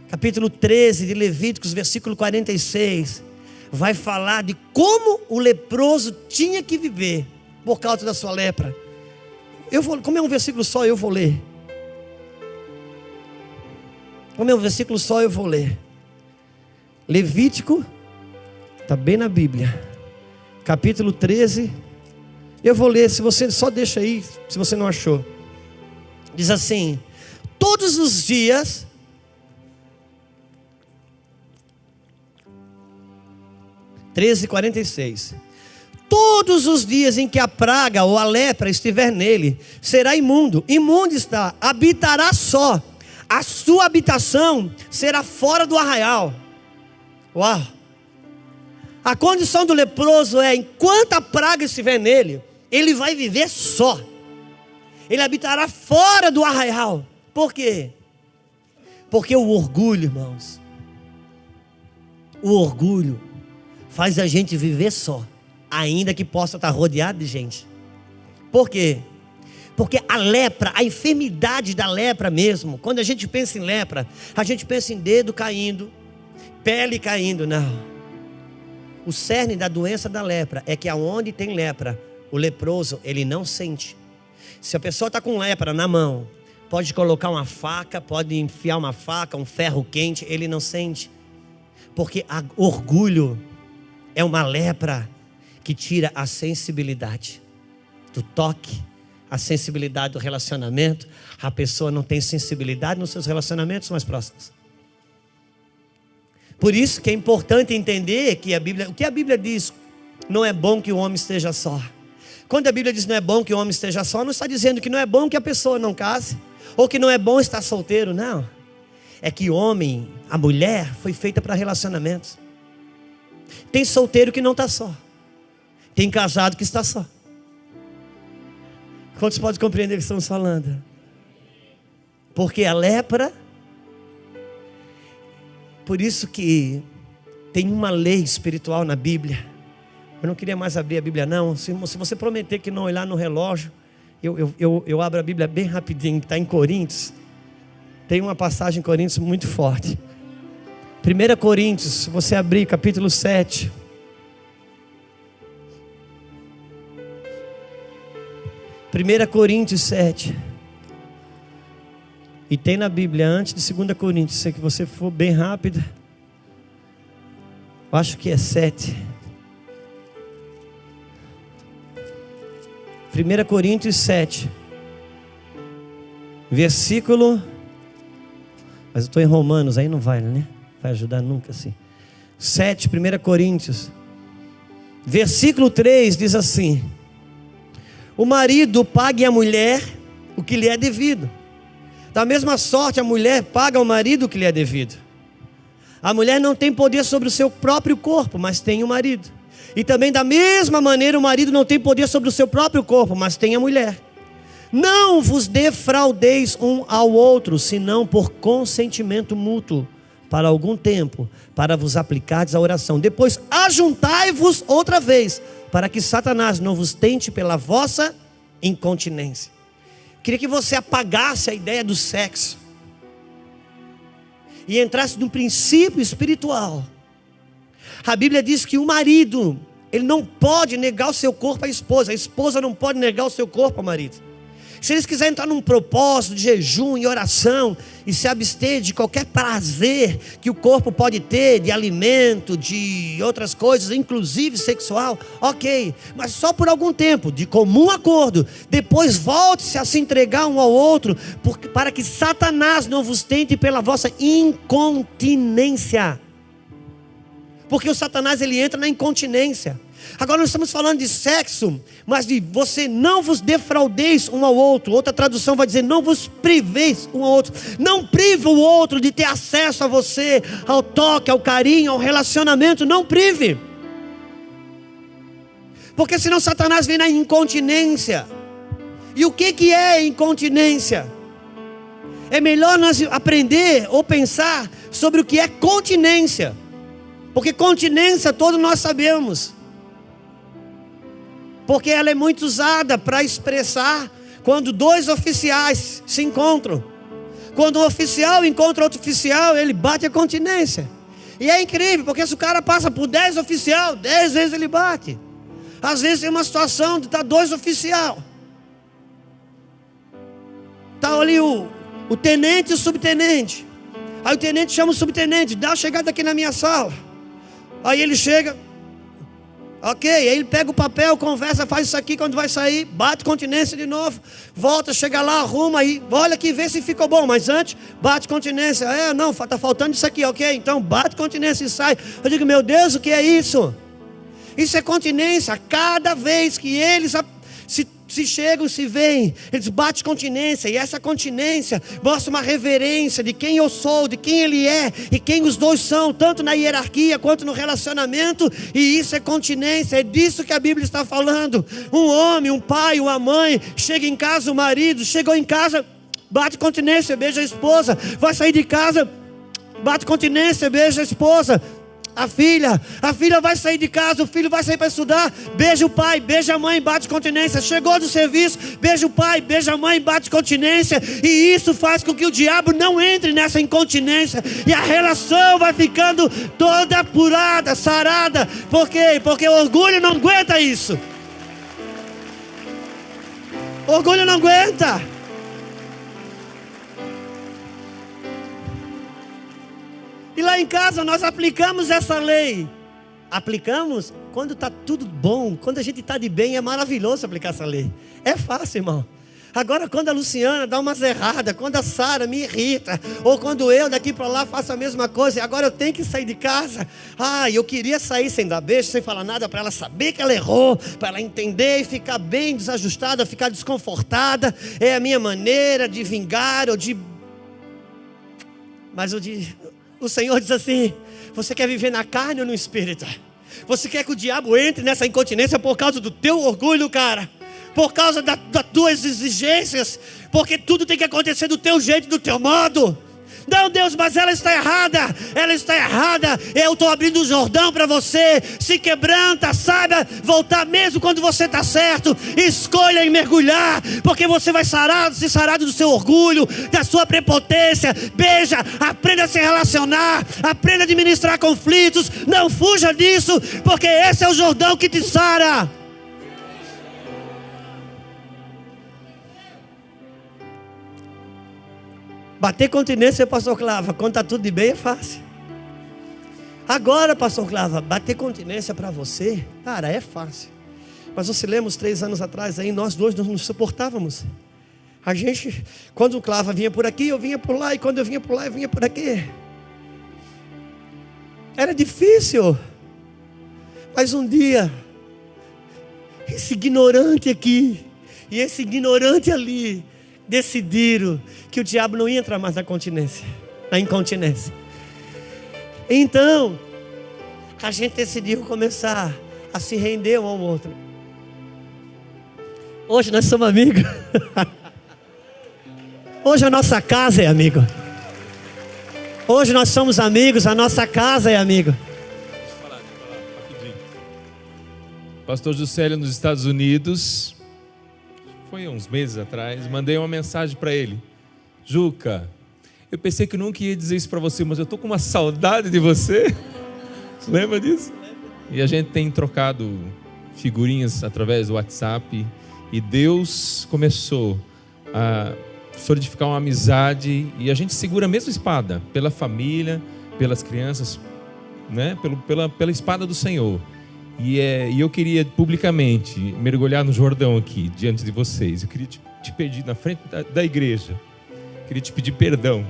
capítulo 13 de Levíticos, versículo 46, vai falar de como o leproso tinha que viver por causa da sua lepra. Como é um versículo só, eu vou ler. Como é um versículo só, eu vou ler. Levítico, está bem na Bíblia, capítulo 13, eu vou ler, se você só deixa aí, se você não achou. Diz assim, todos os dias, todos os dias em que a praga ou a lepra estiver nele, será imundo, imundo está, habitará só, a sua habitação será fora do arraial. Uau! A condição do leproso é, enquanto a praga estiver nele, ele vai viver só. Ele habitará fora do arraial. Por quê? Porque o orgulho, irmãos, o orgulho faz a gente viver só, ainda que possa estar rodeado de gente. Por quê? Porque a lepra, a enfermidade da lepra mesmo, quando a gente pensa em lepra, a gente pensa em dedo caindo, pele caindo. Não. O cerne da doença da lepra é que aonde tem lepra, o leproso, ele não sente. Se a pessoa está com lepra na mão, pode colocar uma faca, pode enfiar uma faca, um ferro quente, ele não sente. Porque orgulho é uma lepra que tira a sensibilidade do toque, a sensibilidade do relacionamento. A pessoa não tem sensibilidade nos seus relacionamentos mais próximos. Por isso que é importante entender que o que a Bíblia diz, não é bom que o homem esteja só. Quando a Bíblia diz não é bom que o homem esteja só, não está dizendo que não é bom que a pessoa não case, ou que não é bom estar solteiro, não. É que o homem, a mulher, foi feita para relacionamentos. Tem solteiro que não está só, tem casado que está só. Quantos podem compreender o que estamos falando? Porque a lepra, por isso que tem uma lei espiritual na Bíblia. Eu não queria mais abrir a Bíblia não. Se você prometer que não olhar no relógio, eu abro a Bíblia bem rapidinho, que está em Coríntios. Tem uma passagem em Coríntios muito forte. 1 Coríntios, se você abrir capítulo 7. Coríntios 7. E tem na Bíblia antes de 2 Coríntios. Se você for bem rápido, eu acho que é 7. 1 Coríntios 7, versículo, mas eu estou em Romanos, aí não vai, né? Vai ajudar nunca assim. 7, 1 Coríntios, versículo 3 diz assim: o marido pague à mulher o que lhe é devido. Da mesma sorte, a mulher paga ao marido o que lhe é devido. A mulher não tem poder sobre o seu próprio corpo, mas tem o marido. E também da mesma maneira, o marido não tem poder sobre o seu próprio corpo, mas tem a mulher. Não vos defraudeis um ao outro, senão por consentimento mútuo, para algum tempo, para vos aplicardes à oração. Depois ajuntai-vos outra vez, para que Satanás não vos tente pela vossa incontinência. Queria que você apagasse a ideia do sexo e entrasse no princípio espiritual. A Bíblia diz que o marido, ele não pode negar o seu corpo à esposa. A esposa não pode negar o seu corpo ao marido. Se eles quiserem entrar num propósito de jejum e oração e se abster de qualquer prazer que o corpo pode ter, de alimento, de outras coisas, inclusive sexual, ok, mas só por algum tempo, de comum acordo. Depois volte-se a se entregar um ao outro, para que Satanás não vos tente pela vossa incontinência. Porque o Satanás, ele entra na incontinência. Agora nós estamos falando de sexo, mas de você não vos defraudeis um ao outro. Outra tradução vai dizer: não vos priveis um ao outro. Não prive o outro de ter acesso a você, ao toque, ao carinho, ao relacionamento. Não prive. Porque senão Satanás vem na incontinência. E o que é incontinência? É melhor nós aprender ou pensar sobre o que é continência. Porque continência todos nós sabemos. Porque ela é muito usada para expressar quando dois oficiais se encontram. Quando um oficial encontra outro oficial, ele bate a continência. E é incrível, porque se o cara passa por 10 oficiais, 10 vezes ele bate. Às vezes tem uma situação de estar 2 oficiais. Está ali o tenente e o subtenente. Aí o tenente chama o subtenente: dá uma chegada aqui na minha sala. Aí ele chega... Ok, aí ele pega o papel, conversa, faz isso aqui, quando vai sair, bate continência de novo, volta, chega lá, arruma aí, olha aqui, vê se ficou bom, mas antes, bate continência. Não, está faltando isso aqui, ok, então bate continência e sai. Eu digo: meu Deus, o que é isso? Isso é continência. Cada vez que eles se chegam, se veem, eles batem continência. E essa continência mostra uma reverência de quem eu sou, de quem ele é e quem os dois são, tanto na hierarquia quanto no relacionamento. E isso é continência. É disso que a Bíblia está falando. Um homem, um pai, uma mãe, chega em casa, o marido chegou em casa, bate continência, beija a esposa. Vai sair de casa, bate continência, beija a esposa. A filha vai sair de casa, o filho vai sair para estudar, beija o pai, beija a mãe, bate continência. Chegou do serviço, beija o pai, beija a mãe, bate continência. E isso faz com que o diabo não entre nessa incontinência. E a relação vai ficando toda apurada, sarada. Por quê? Porque o orgulho não aguenta isso. O orgulho não aguenta. E lá em casa nós aplicamos essa lei. Aplicamos quando está tudo bom. Quando a gente está de bem, é maravilhoso aplicar essa lei. É fácil, irmão. Agora quando a Luciana dá umas erradas, quando a Sara me irrita, ou quando eu daqui para lá faço a mesma coisa, e agora eu tenho que sair de casa. Eu queria sair sem dar beijo, sem falar nada, para ela saber que ela errou, para ela entender e ficar bem desajustada, ficar desconfortada. É a minha maneira de vingar ou de... Mas o Senhor diz assim: você quer viver na carne ou no espírito? Você quer que o diabo entre nessa incontinência por causa do teu orgulho, cara? Por causa das tuas exigências? Porque tudo tem que acontecer do teu jeito, do teu modo. Não, Deus, mas ela está errada. Ela está errada. Eu estou abrindo o Jordão para você. Se quebranta, saiba voltar mesmo quando você está certo. Escolha em mergulhar, porque você vai se sarado do seu orgulho, da sua prepotência. Beija, aprenda a se relacionar, aprenda a administrar conflitos. Não fuja disso, porque esse é o Jordão que te sara. Bater continência, pastor Clava, quando está tudo de bem é fácil. Agora, pastor Clava, bater continência para você, cara, é fácil. Mas você lembra uns 3 anos atrás aí, nós dois não nos suportávamos. A gente, quando o Clava vinha por aqui, eu vinha por lá. E quando eu vinha por lá, eu vinha por aqui. Era difícil. Mas um dia, esse ignorante aqui e esse ignorante ali decidiram que o diabo não ia entrar mais na incontinência. Então, a gente decidiu começar a se render um ao outro. Hoje nós somos amigos. Hoje a nossa casa é amigo. Hoje nós somos amigos, a nossa casa é amigo. Rapidinho. Pastor Juscelio nos Estados Unidos, foi uns meses atrás, mandei uma mensagem para ele. Juca, eu pensei que nunca ia dizer isso para você, mas eu tô com uma saudade de você. Você lembra disso? E a gente tem trocado figurinhas através do WhatsApp. E Deus começou a solidificar uma amizade. E a gente segura a mesma espada, pela família, pelas crianças, né? Pela espada do Senhor. E eu queria publicamente mergulhar no Jordão aqui, diante de vocês. Eu queria te pedir na frente da igreja. Queria te pedir perdão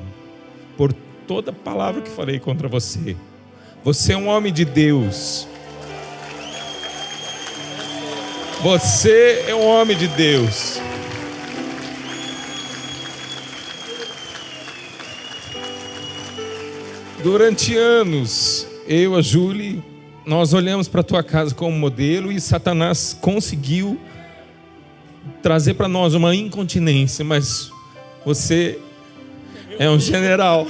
por toda palavra que falei contra você. Você é um homem de Deus. Você é um homem de Deus. Durante anos, eu, a Júlia, nós olhamos para a tua casa como modelo e Satanás conseguiu trazer para nós uma incontinência, mas você é um general.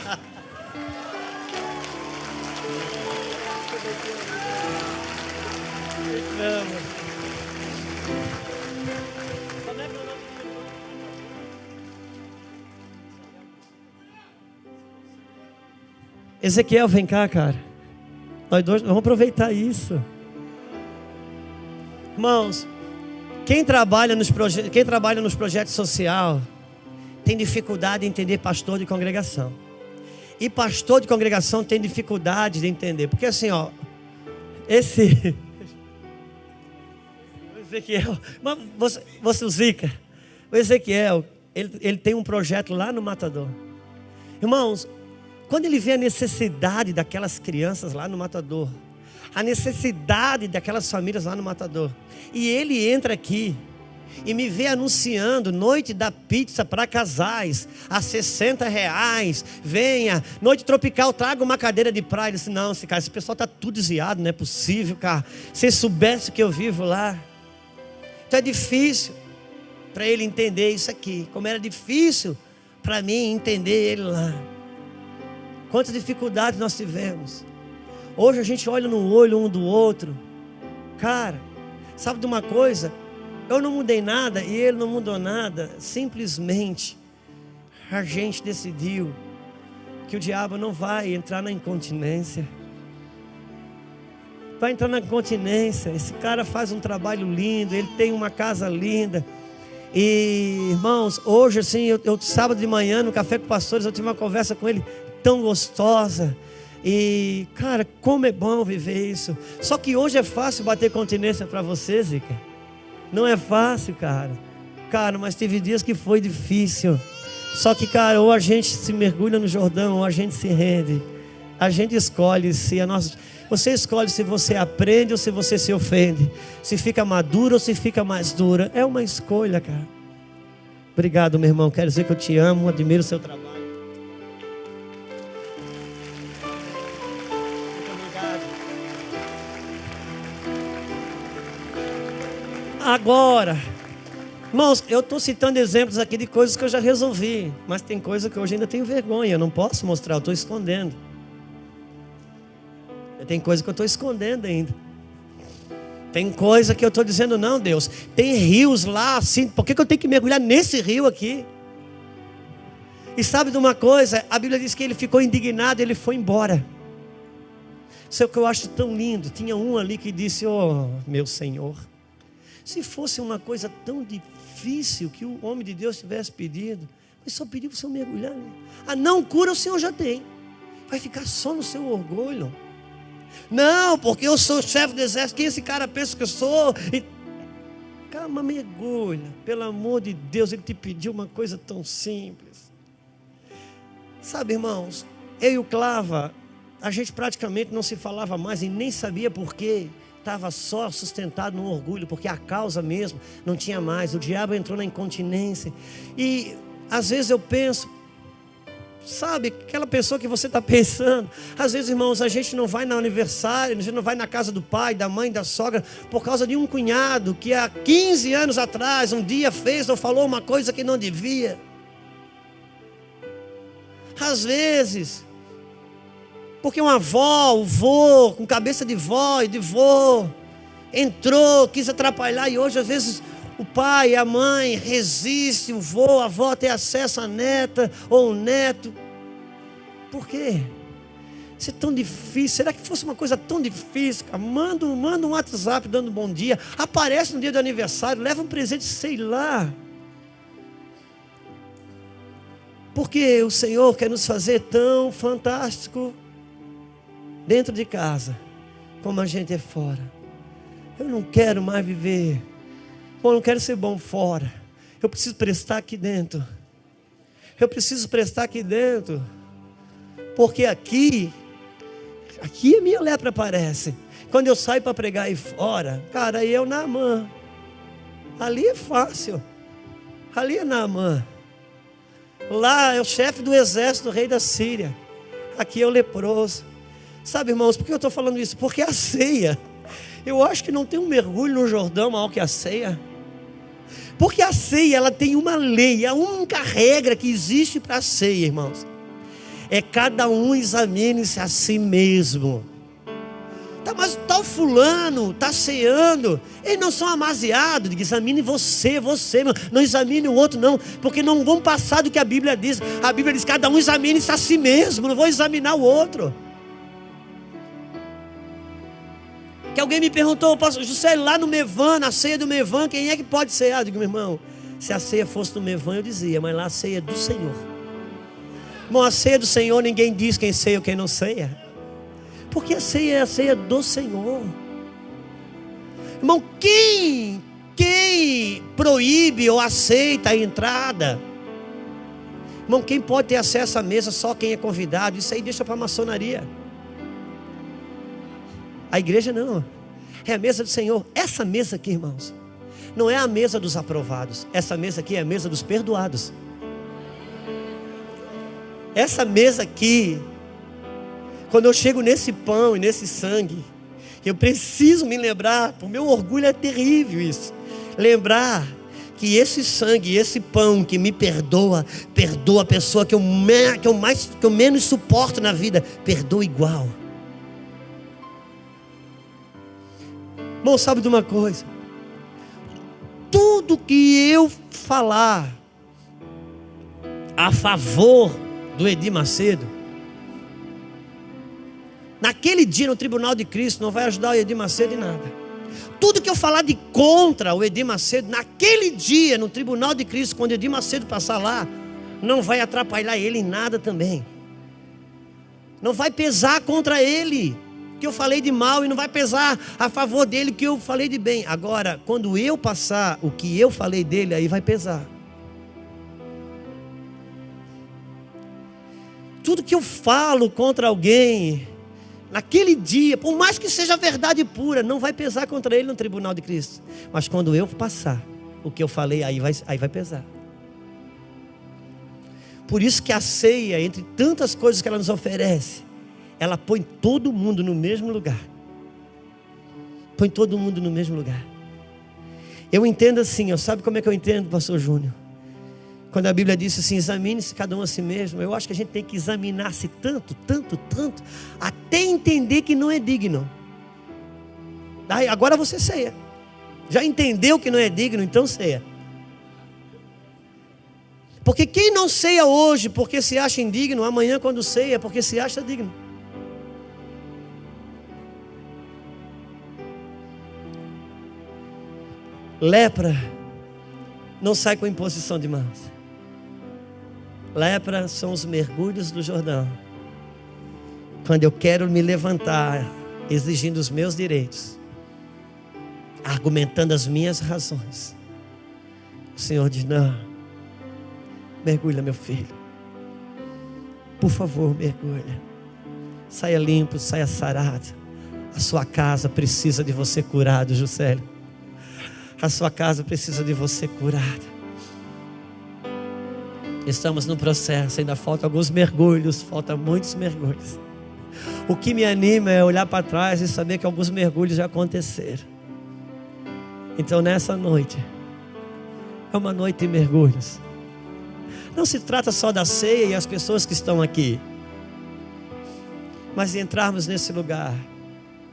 Ezequiel, vem cá, cara. Nós dois vamos aproveitar isso. Irmãos, quem trabalha nos projetos sociais tem dificuldade de entender pastor de congregação. E pastor de congregação tem dificuldade de entender. Porque assim, ó, esse o Ezequiel, você Zica, o Ezequiel, ele tem um projeto lá no Matador. Irmãos, quando ele vê a necessidade daquelas crianças lá no Matador, a necessidade daquelas famílias lá no Matador, e ele entra aqui e me vê anunciando noite da pizza para casais a R$60, venha, noite tropical, traga uma cadeira de praia. Ele disse, não, esse pessoal está tudo desviado, não é possível, cara. Se soubesse que eu vivo lá. Então é difícil para ele entender isso aqui, como era difícil para mim entender ele lá. Quantas dificuldades nós tivemos. Hoje a gente olha no olho um do outro. Cara, sabe de uma coisa? Eu não mudei nada e ele não mudou nada. Simplesmente a gente decidiu que o diabo não vai entrar na incontinência. Vai entrar na incontinência. Esse cara faz um trabalho lindo, ele tem uma casa linda. E irmãos, hoje assim, eu sábado de manhã no Café com Pastores, eu tive uma conversa com ele tão gostosa. E cara, como é bom viver isso. Só que hoje é fácil bater continência para você, Zica. Não é fácil, cara. Cara, mas teve dias que foi difícil. Só que, cara, ou a gente se mergulha no Jordão, ou a gente se rende. A gente escolhe se a nossa... Você escolhe se você aprende ou se você se ofende. Se fica maduro ou se fica mais dura. É uma escolha, cara. Obrigado, meu irmão. Quero dizer que eu te amo, admiro o seu trabalho. Agora, irmãos, eu estou citando exemplos aqui de coisas que eu já resolvi, mas tem coisa que hoje ainda tenho vergonha, eu não posso mostrar, eu estou escondendo. Tem coisa que eu estou escondendo ainda. Tem coisa que eu estou dizendo, não, Deus, tem rios lá assim, por que eu tenho que mergulhar nesse rio aqui? E sabe de uma coisa, a Bíblia diz que ele ficou indignado, ele foi embora. Isso é o que eu acho tão lindo. Tinha um ali que disse, oh, meu Senhor, se fosse uma coisa tão difícil que o homem de Deus tivesse pedido, mas só pediu para o Senhor mergulhar. A não cura o Senhor já tem. Vai ficar só no seu orgulho. Não, porque eu sou o chefe do exército. Quem esse cara pensa que eu sou? Calma, mergulha. Pelo amor de Deus, ele te pediu uma coisa tão simples. Sabe, irmãos, eu e o Clava, a gente praticamente não se falava mais e nem sabia por quê. estava só sustentado no orgulho, porque a causa mesmo não tinha mais. O diabo entrou na incontinência. E às vezes eu penso, sabe, aquela pessoa que você está pensando. Às vezes, irmãos, a gente não vai no aniversário, a gente não vai na casa do pai, da mãe, da sogra, por causa de um cunhado que há 15 anos atrás, um dia fez ou falou uma coisa que não devia. Às vezes, porque uma avó, o vô, com cabeça de vó e de vô, entrou, quis atrapalhar, e hoje às vezes o pai, a mãe resiste, o vô, a avó tem acesso à neta ou o neto. Por quê? Isso é tão difícil. Será que fosse uma coisa tão difícil? Manda um WhatsApp dando bom dia, aparece no dia do aniversário, leva um presente, sei lá. Porque o Senhor quer nos fazer tão fantástico dentro de casa, como a gente é fora. Eu não quero mais viver. Eu não quero ser bom fora. Eu preciso prestar aqui dentro. Eu preciso prestar aqui dentro. Porque aqui a minha lepra aparece. Quando eu saio para pregar aí fora, cara, aí é o Naamã. Ali é fácil. Ali é Naamã. Lá é o chefe do exército, o rei da Síria. Aqui é o leproso. Sabe, irmãos, por que eu estou falando isso? Porque a ceia, eu acho que não tem um mergulho no Jordão maior que a ceia. Porque a ceia, ela tem uma lei, a única regra que existe para a ceia, irmãos, é cada um examine-se a si mesmo. Tá, mas o tal fulano está ceando, eles não são amaziados. Examine você, não examine o outro não, porque não vão passar do que a Bíblia diz. A Bíblia diz, cada um examine-se a si mesmo, não vou examinar o outro. Que alguém me perguntou, pastor José, lá no Mevan, na ceia do Mevan, quem é que pode cear? Eu digo, meu irmão, se a ceia fosse no Mevan eu dizia, mas lá a ceia é do Senhor. Irmão, a ceia do Senhor, ninguém diz quem ceia ou quem não ceia. Porque a ceia é a ceia do Senhor. Irmão, quem proíbe ou aceita a entrada? Irmão, quem pode ter acesso à mesa? Só quem é convidado. Isso aí deixa para a maçonaria. A igreja não. É a mesa do Senhor. Essa mesa aqui, irmãos, não é a mesa dos aprovados. Essa mesa aqui é a mesa dos perdoados. Essa mesa aqui, quando eu chego nesse pão e nesse sangue, eu preciso me lembrar, o meu orgulho é terrível isso, lembrar que esse sangue, esse pão que me perdoa a pessoa que eu menos suporto na vida, perdoa igual. Irmão, sabe de uma coisa? Tudo que eu falar a favor do Edir Macedo, naquele dia no tribunal de Cristo, não vai ajudar o Edir Macedo em nada. Tudo que eu falar de contra o Edir Macedo, naquele dia no tribunal de Cristo, quando o Edir Macedo passar lá, não vai atrapalhar ele em nada também. Não vai pesar contra ele que eu falei de mal, e não vai pesar a favor dele que eu falei de bem. Agora, quando eu passar o que eu falei dele, aí vai pesar. Tudo que eu falo contra alguém, naquele dia, por mais que seja verdade pura, não vai pesar contra ele no tribunal de Cristo. Mas quando eu passar o que eu falei, aí vai pesar. Por isso que a ceia, entre tantas coisas que ela nos oferece, ela põe todo mundo no mesmo lugar. Põe todo mundo no mesmo lugar. Eu entendo assim, sabe como é que eu entendo, pastor Júnior? Quando a Bíblia diz assim, examine-se cada um a si mesmo, eu acho que a gente tem que examinar-se tanto, até entender que não é digno. Aí, agora você ceia. Já entendeu que não é digno, então ceia. Porque quem não ceia hoje porque se acha indigno, amanhã quando ceia é porque se acha digno. Lepra não sai com imposição de mãos. Lepra são os mergulhos do Jordão. Quando eu quero me levantar, exigindo os meus direitos, argumentando as minhas razões, o Senhor diz, não, mergulha meu filho, por favor mergulha, saia limpo, saia sarado, A sua casa precisa de você curado, Juscelio. A sua casa precisa de você curado. Estamos no processo, ainda faltam alguns mergulhos, faltam muitos mergulhos. O que me anima é olhar para trás e saber que alguns mergulhos já aconteceram. Então nessa noite, é uma noite de mergulhos. Não se trata só da ceia e as pessoas que estão aqui, mas de entrarmos nesse lugar.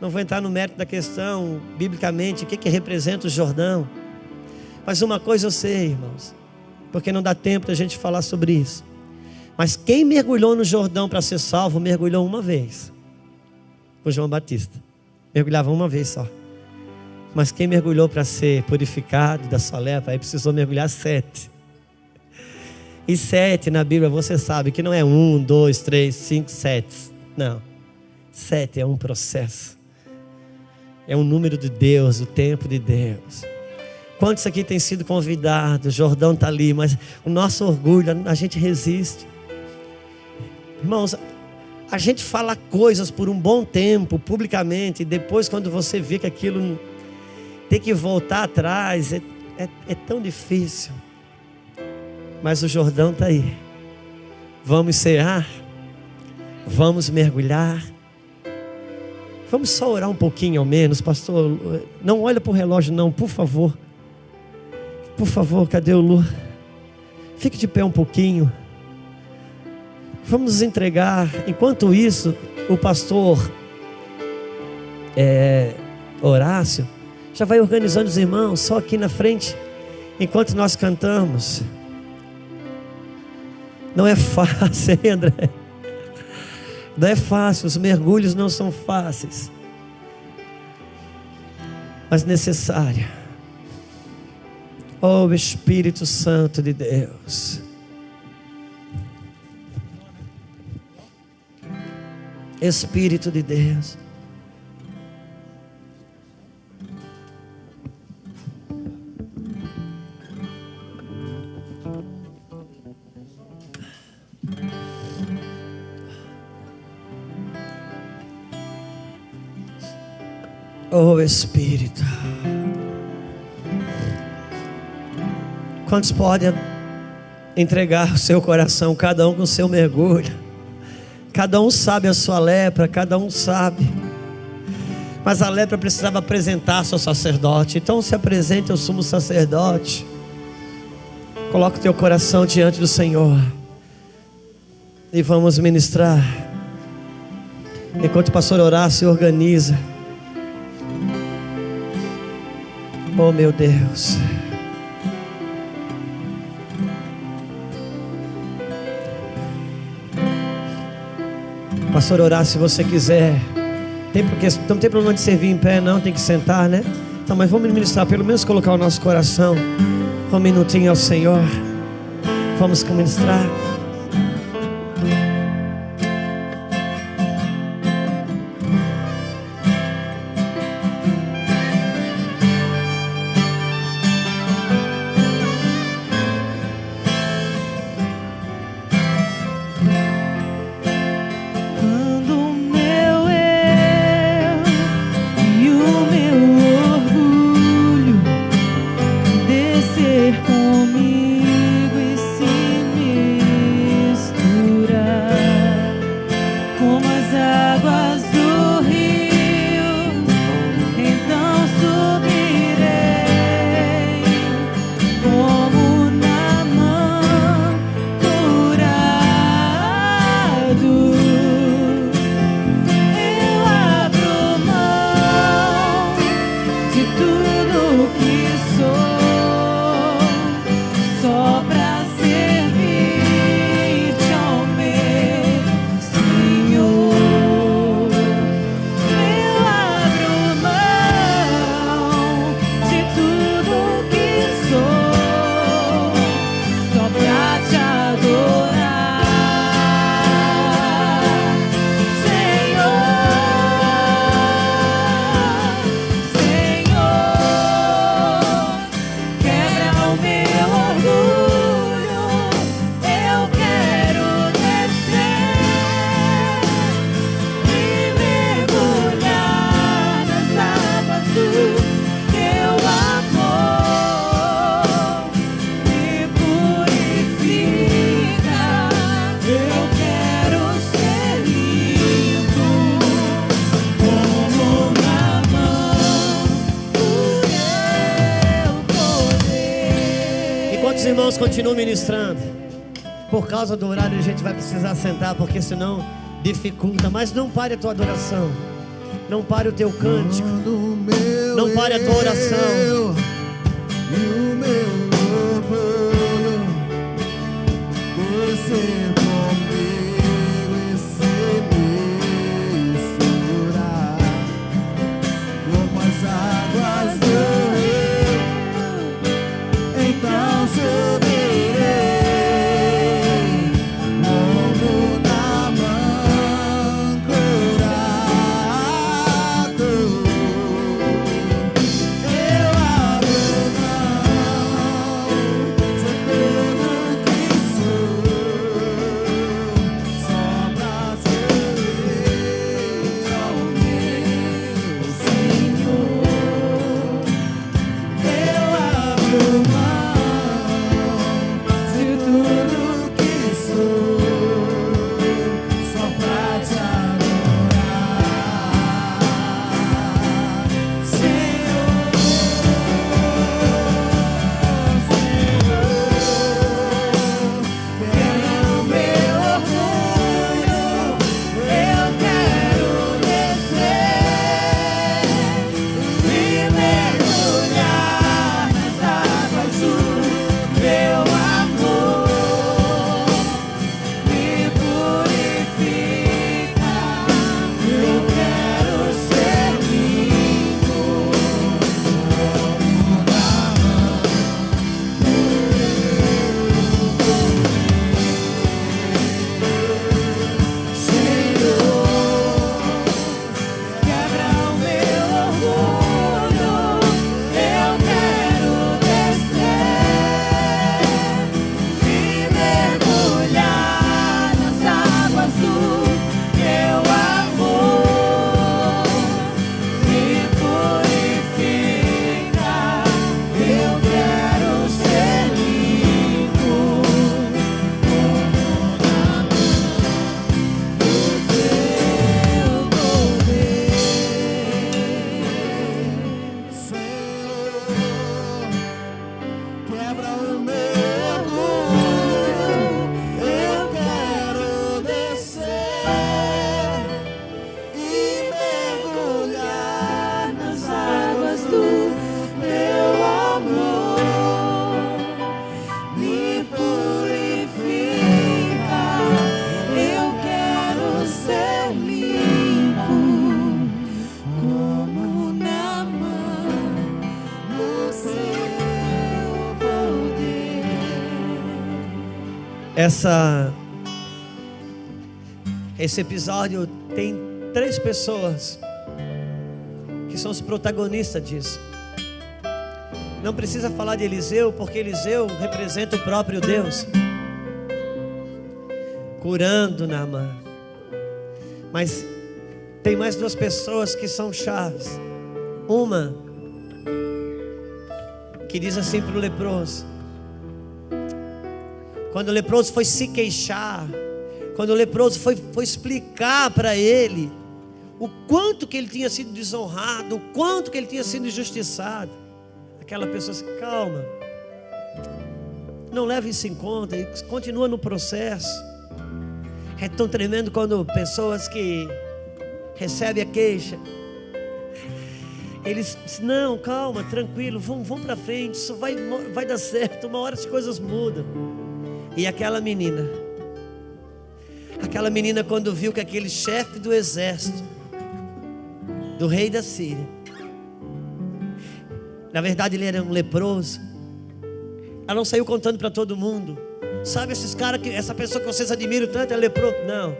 Não vou entrar no mérito da questão, biblicamente, o que representa o Jordão. Mas uma coisa eu sei, irmãos, porque não dá tempo da gente falar sobre isso. Mas quem mergulhou no Jordão para ser salvo, mergulhou uma vez. O João Batista mergulhava uma vez só. Mas quem mergulhou para ser purificado da sua lepra, aí precisou mergulhar 7. E 7 na Bíblia, você sabe que não é 1, 2, 3, 5, 7. Não. 7 é um processo. É um número de Deus, o tempo de Deus. Quantos aqui têm sido convidados? O Jordão está ali, mas o nosso orgulho, a gente resiste. Irmãos, a gente fala coisas por um bom tempo, publicamente, e depois quando você vê que aquilo tem que voltar atrás, é tão difícil. Mas o Jordão está aí. Vamos cear, vamos mergulhar. Vamos só orar um pouquinho ao menos, pastor. Não olha para o relógio não, por favor. Por favor, cadê o Lu? Fique de pé um pouquinho. Vamos nos entregar. Enquanto isso, o pastor Horácio já vai organizando os irmãos, só aqui na frente, enquanto nós cantamos. Não é fácil, hein, André? Não é fácil, os mergulhos não são fáceis, mas necessário. Oh, Espírito Santo de Deus. Espírito de Deus. Oh, Espírito. Quantos podem entregar o seu coração, cada um com o seu mergulho? Cada um sabe a sua lepra, cada um sabe. Mas a lepra precisava apresentar-se ao sacerdote. Então se apresente ao sumo sacerdote. Coloque o teu coração diante do Senhor. E vamos ministrar. Enquanto o pastor Horácio se organiza. Oh, meu Deus. Pastor Horácio, se você quiser, não tem problema de servir em pé, não, tem que sentar, né? Então, mas vamos ministrar, pelo menos colocar o nosso coração um minutinho ao Senhor. Vamos ministrar. Comigo e se me Deus continua ministrando. Por causa do horário a gente vai precisar sentar, porque senão dificulta. Mas não pare a tua adoração, não pare o teu cântico, não pare a tua oração. E o meu orgulho, descer comigo e se misturar como as águas do rio, então subirei como Naamã curado. Eu abro mão de tudo que sou, só pra servir ao meu Senhor. Eu abro mão de tudo que sou, só pra te adorar, Senhor. Quebra o meu orgulho, eu quero descer e mergulhar nas águas do meu amor. Me purifica, eu quero ser limpo como Naamã. Senhor, quebra o meu orgulho, eu quero descer e mergulhar nas águas do meu amor. Me purifica, eu quero ser limpo como Naamã do teu poder. Senhor, quebra o meu orgulho, eu quero descer e mergulhar nas águas do teu amor. Me purifica, eu quero ser limpo como Naamã no seu poder. Esse episódio tem 3 pessoas que são os protagonistas disso. Não precisa falar de Eliseu, porque Eliseu representa o próprio Deus, curando Naamã. Mas tem mais 2 pessoas que são chaves. Uma que diz assim para o leproso, quando o leproso foi se queixar, quando o leproso foi explicar para ele o quanto que ele tinha sido desonrado, o quanto que ele tinha sido injustiçado, aquela pessoa disse: calma, não leve isso em conta, e continua no processo. É tão tremendo quando pessoas que recebem a queixa, eles dizem: não, calma, tranquilo, vamos para frente, isso vai dar certo, uma hora as coisas mudam. E aquela menina quando viu que aquele chefe do exército do rei da Síria, na verdade ele era um leproso, ela não saiu contando para todo mundo: sabe esses caras, essa pessoa que vocês admiram tanto é leproso. Não,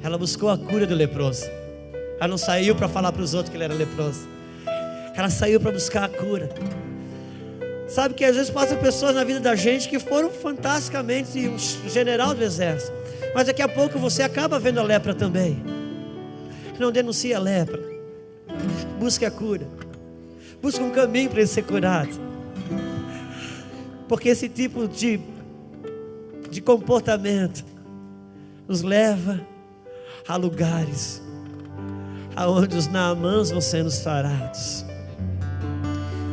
ela buscou a cura do leproso. Ela não saiu para falar para os outros que ele era leproso, ela saiu para buscar a cura. Sabe que às vezes passam pessoas na vida da gente que foram fantasticamente um general do exército, mas daqui a pouco você acaba vendo a lepra também. Não denuncie a lepra, busque a cura, busque um caminho para ele ser curado, porque esse tipo de comportamento nos leva a lugares aonde os Naamãs vão sendo sarados.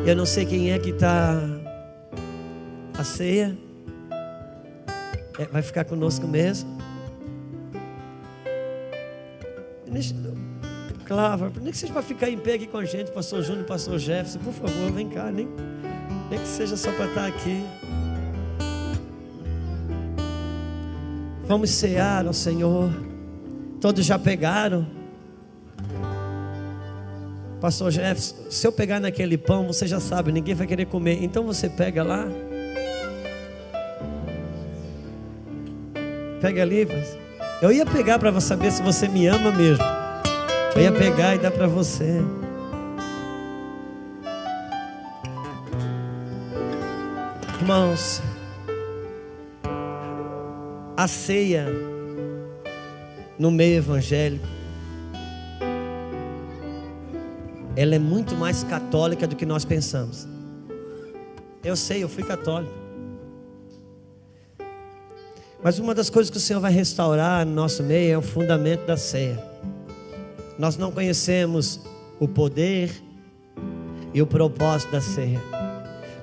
Eu não sei quem é que está ceia vai ficar conosco mesmo. Claro, nem que seja para ficar em pé aqui com a gente, pastor Júnior e pastor Jefferson, por favor, vem cá, nem que seja só para estar aqui. Vamos cear ao Senhor. Todos já pegaram? Pastor Jefferson, se eu pegar naquele pão, você já sabe, ninguém vai querer comer. Então você pega lá. Pega ali. Eu ia pegar para saber se você me ama mesmo. Eu ia pegar e dar para você. Irmãos, a ceia no meio evangélico, ela é muito mais católica do que nós pensamos. Eu sei, eu fui católico. Mas uma das coisas que o Senhor vai restaurar no nosso meio é o fundamento da ceia. Nós não conhecemos o poder e o propósito da ceia.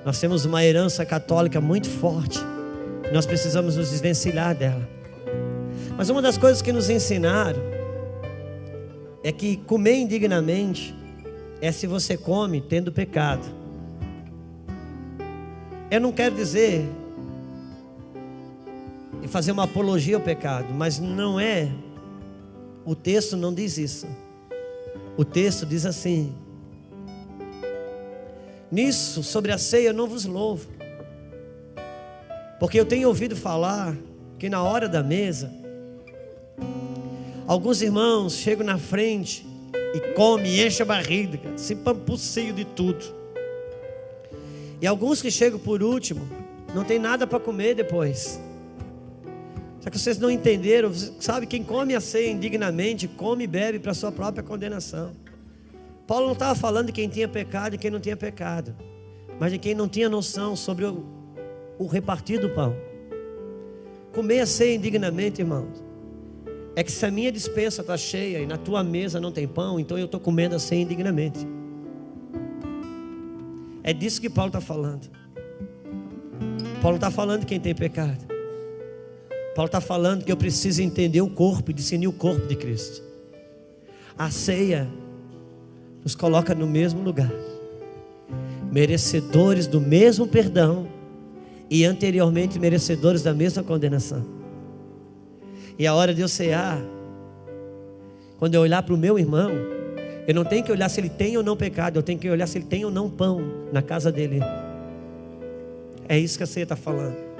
Nós temos uma herança católica muito forte. Nós precisamos nos desvencilhar dela. Mas uma das coisas que nos ensinaram é que comer indignamente é se você come tendo pecado. Eu não quero dizer e fazer uma apologia ao pecado, mas não é. O texto não diz isso. O texto diz assim: nisso, sobre a ceia, eu não vos louvo, porque eu tenho ouvido falar que na hora da mesa, alguns irmãos chegam na frente e comem e enchem a barriga, se pampuceiam de tudo. E alguns que chegam por último, não tem nada para comer depois. Só que vocês não entenderam, sabe, quem come a ceia indignamente, come e bebe para a sua própria condenação. Paulo não estava falando de quem tinha pecado e quem não tinha pecado, mas de quem não tinha noção sobre o repartir do pão. Comer a ceia indignamente, irmãos, é que se a minha despensa está cheia e na tua mesa não tem pão, então eu estou comendo a ceia indignamente. É disso que Paulo está falando. Paulo não está falando de quem tem pecado. Paulo está falando que eu preciso entender o corpo e discernir o corpo de Cristo. A ceia nos coloca no mesmo lugar, merecedores do mesmo perdão e anteriormente merecedores da mesma condenação. E a hora de eu cear, quando eu olhar para o meu irmão, eu não tenho que olhar se ele tem ou não pecado, eu tenho que olhar se ele tem ou não pão na casa dele. É isso que a ceia está falando.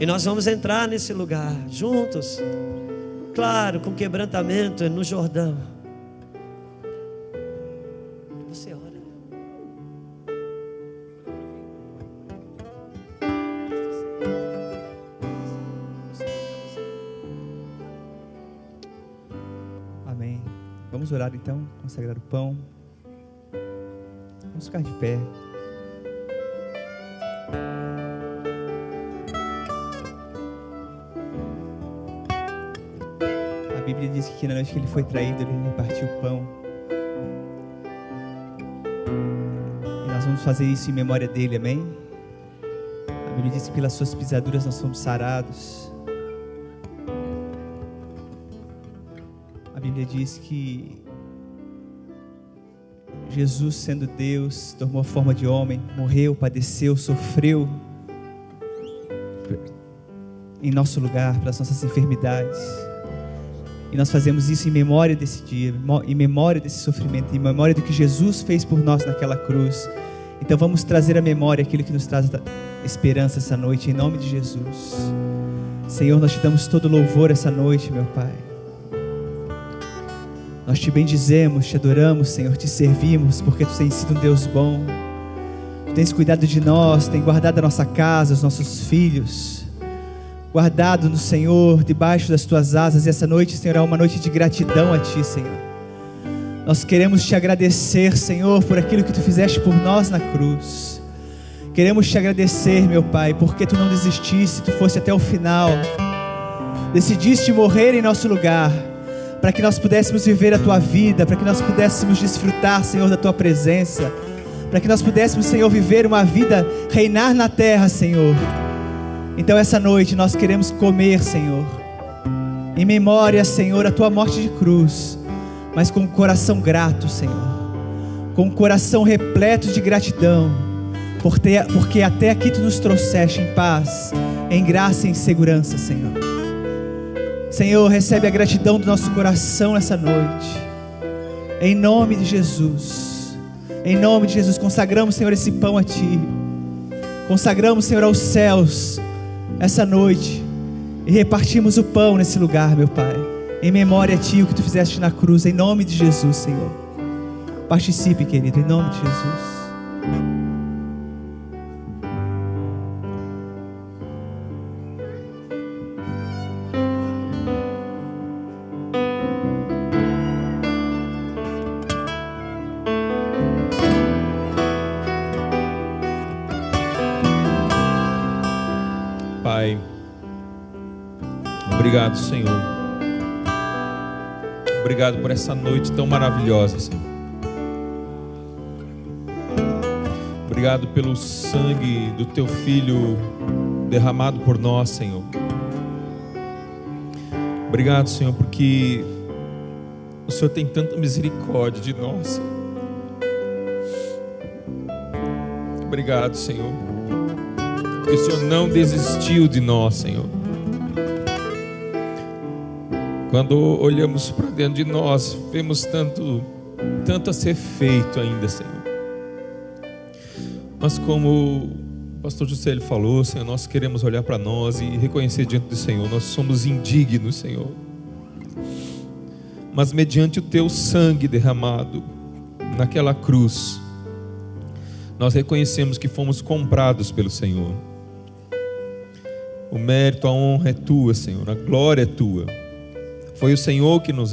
E nós vamos entrar nesse lugar juntos, claro, com quebrantamento no Jordão. Você ora. Amém. Vamos orar então, consagrar o pão. Vamos ficar de pé. A Bíblia diz que na noite que ele foi traído, ele repartiu o pão. E nós vamos fazer isso em memória dele, amém? A Bíblia diz que pelas suas pisaduras nós somos sarados. A Bíblia diz que Jesus, sendo Deus, tomou a forma de homem, morreu, padeceu, sofreu em nosso lugar, pelas nossas enfermidades. E nós fazemos isso em memória desse dia, em memória desse sofrimento, em memória do que Jesus fez por nós naquela cruz. Então vamos trazer à memória aquilo que nos traz esperança essa noite, em nome de Jesus. Senhor, nós te damos todo louvor essa noite, meu Pai. Nós te bendizemos, te adoramos, Senhor, te servimos, porque Tu tens sido um Deus bom. Tu tens cuidado de nós, tens guardado a nossa casa, os nossos filhos, guardado no Senhor, debaixo das Tuas asas. E essa noite, Senhor, é uma noite de gratidão a Ti, Senhor. Nós queremos Te agradecer, Senhor, por aquilo que Tu fizeste por nós na cruz. Queremos Te agradecer, meu Pai, porque Tu não desististe, Tu foste até o final. Decidiste morrer em nosso lugar, para que nós pudéssemos viver a Tua vida, para que nós pudéssemos desfrutar, Senhor, da Tua presença, para que nós pudéssemos, Senhor, viver uma vida, reinar na terra, Senhor. Então essa noite nós queremos comer, Senhor, em memória, Senhor, a tua morte de cruz, mas com o coração grato, Senhor, com o coração repleto de gratidão, porque até aqui tu nos trouxeste em paz, em graça e em segurança, Senhor. Senhor, recebe a gratidão do nosso coração essa noite, em nome de Jesus. Em nome de Jesus, consagramos, Senhor, esse pão a Ti, consagramos, Senhor, aos céus essa noite, e repartimos o pão nesse lugar, meu Pai, em memória a Ti, o que Tu fizeste na cruz, em nome de Jesus, Senhor. Participe, querido, em nome de Jesus. Pai, obrigado, Senhor. Obrigado por essa noite tão maravilhosa, Senhor. Obrigado pelo sangue do Teu Filho derramado por nós, Senhor. Obrigado, Senhor, porque o Senhor tem tanta misericórdia de nós, Senhor. Obrigado, Senhor, porque o Senhor não desistiu de nós, Senhor. Quando olhamos para dentro de nós, vemos tanto a ser feito ainda, Senhor. Mas como o pastor José falou, Senhor, nós queremos olhar para nós e reconhecer diante do Senhor, nós somos indignos, Senhor. Mas mediante o Teu sangue derramado naquela cruz, nós reconhecemos que fomos comprados pelo Senhor. O mérito, a honra é Tua, Senhor, a glória é Tua. Foi o Senhor que nos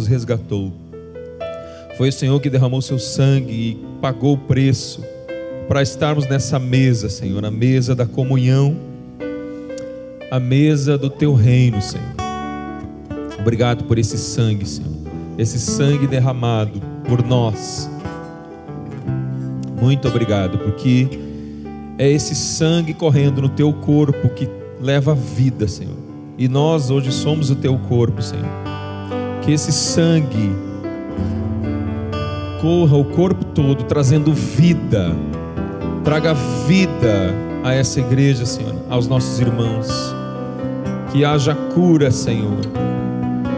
resgatou. Foi o Senhor que derramou Seu sangue e pagou o preço para estarmos nessa mesa, Senhor, a mesa da comunhão, a mesa do Teu reino, Senhor. Obrigado por esse sangue, Senhor, esse sangue derramado por nós. Muito obrigado, porque é esse sangue correndo no Teu corpo que leva vida, Senhor. E nós hoje somos o Teu corpo, Senhor. Que esse sangue corra o corpo todo, trazendo vida. Traga vida a essa igreja, Senhor, aos nossos irmãos. Que haja cura, Senhor.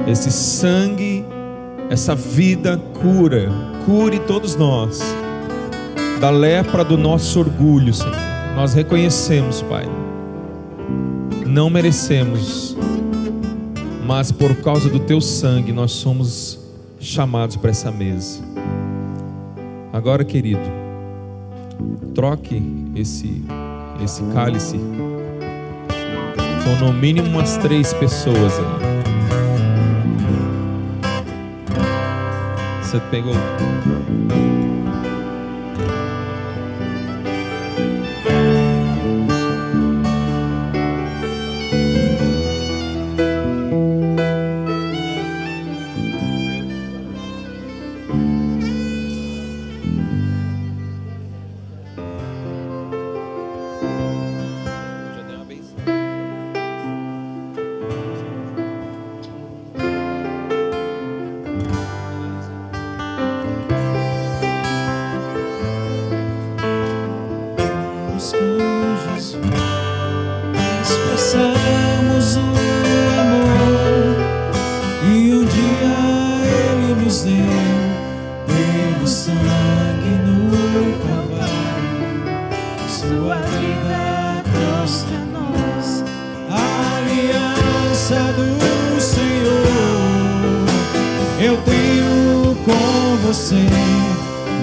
Esse sangue, essa vida cure todos nós da lepra do nosso orgulho, Senhor. Nós reconhecemos, Pai, não merecemos, mas por causa do Teu sangue nós somos chamados para essa mesa. Agora, querido, troque esse cálice. São no mínimo umas 3 pessoas aí. Você pegou? Expressamos o amor e um dia Ele nos deu pelo sangue no Calvário. Sua vida trouxe a nós a aliança do Senhor. Eu tenho com você,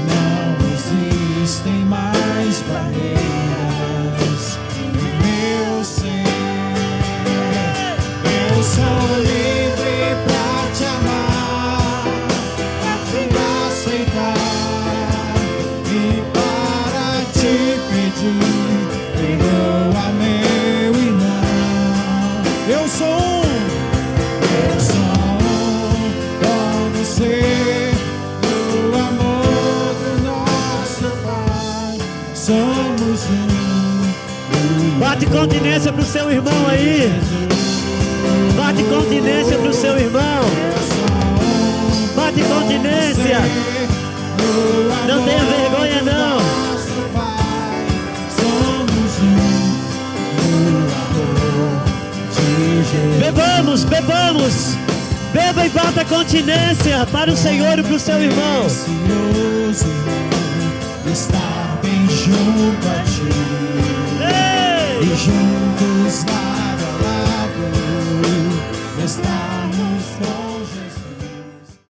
não existem mais barreiras. Eu sou livre pra te amar, pra te aceitar e para te pedir. Perdoa meu irmão. Eu sou com você do amor. continência para o seu irmão aí. Bate continência para o seu irmão. Bate continência. Não tenha vergonha não. Bebamos, bebamos. Beba e bata continência para o Senhor e para o seu irmão. Estar bem junto a ti.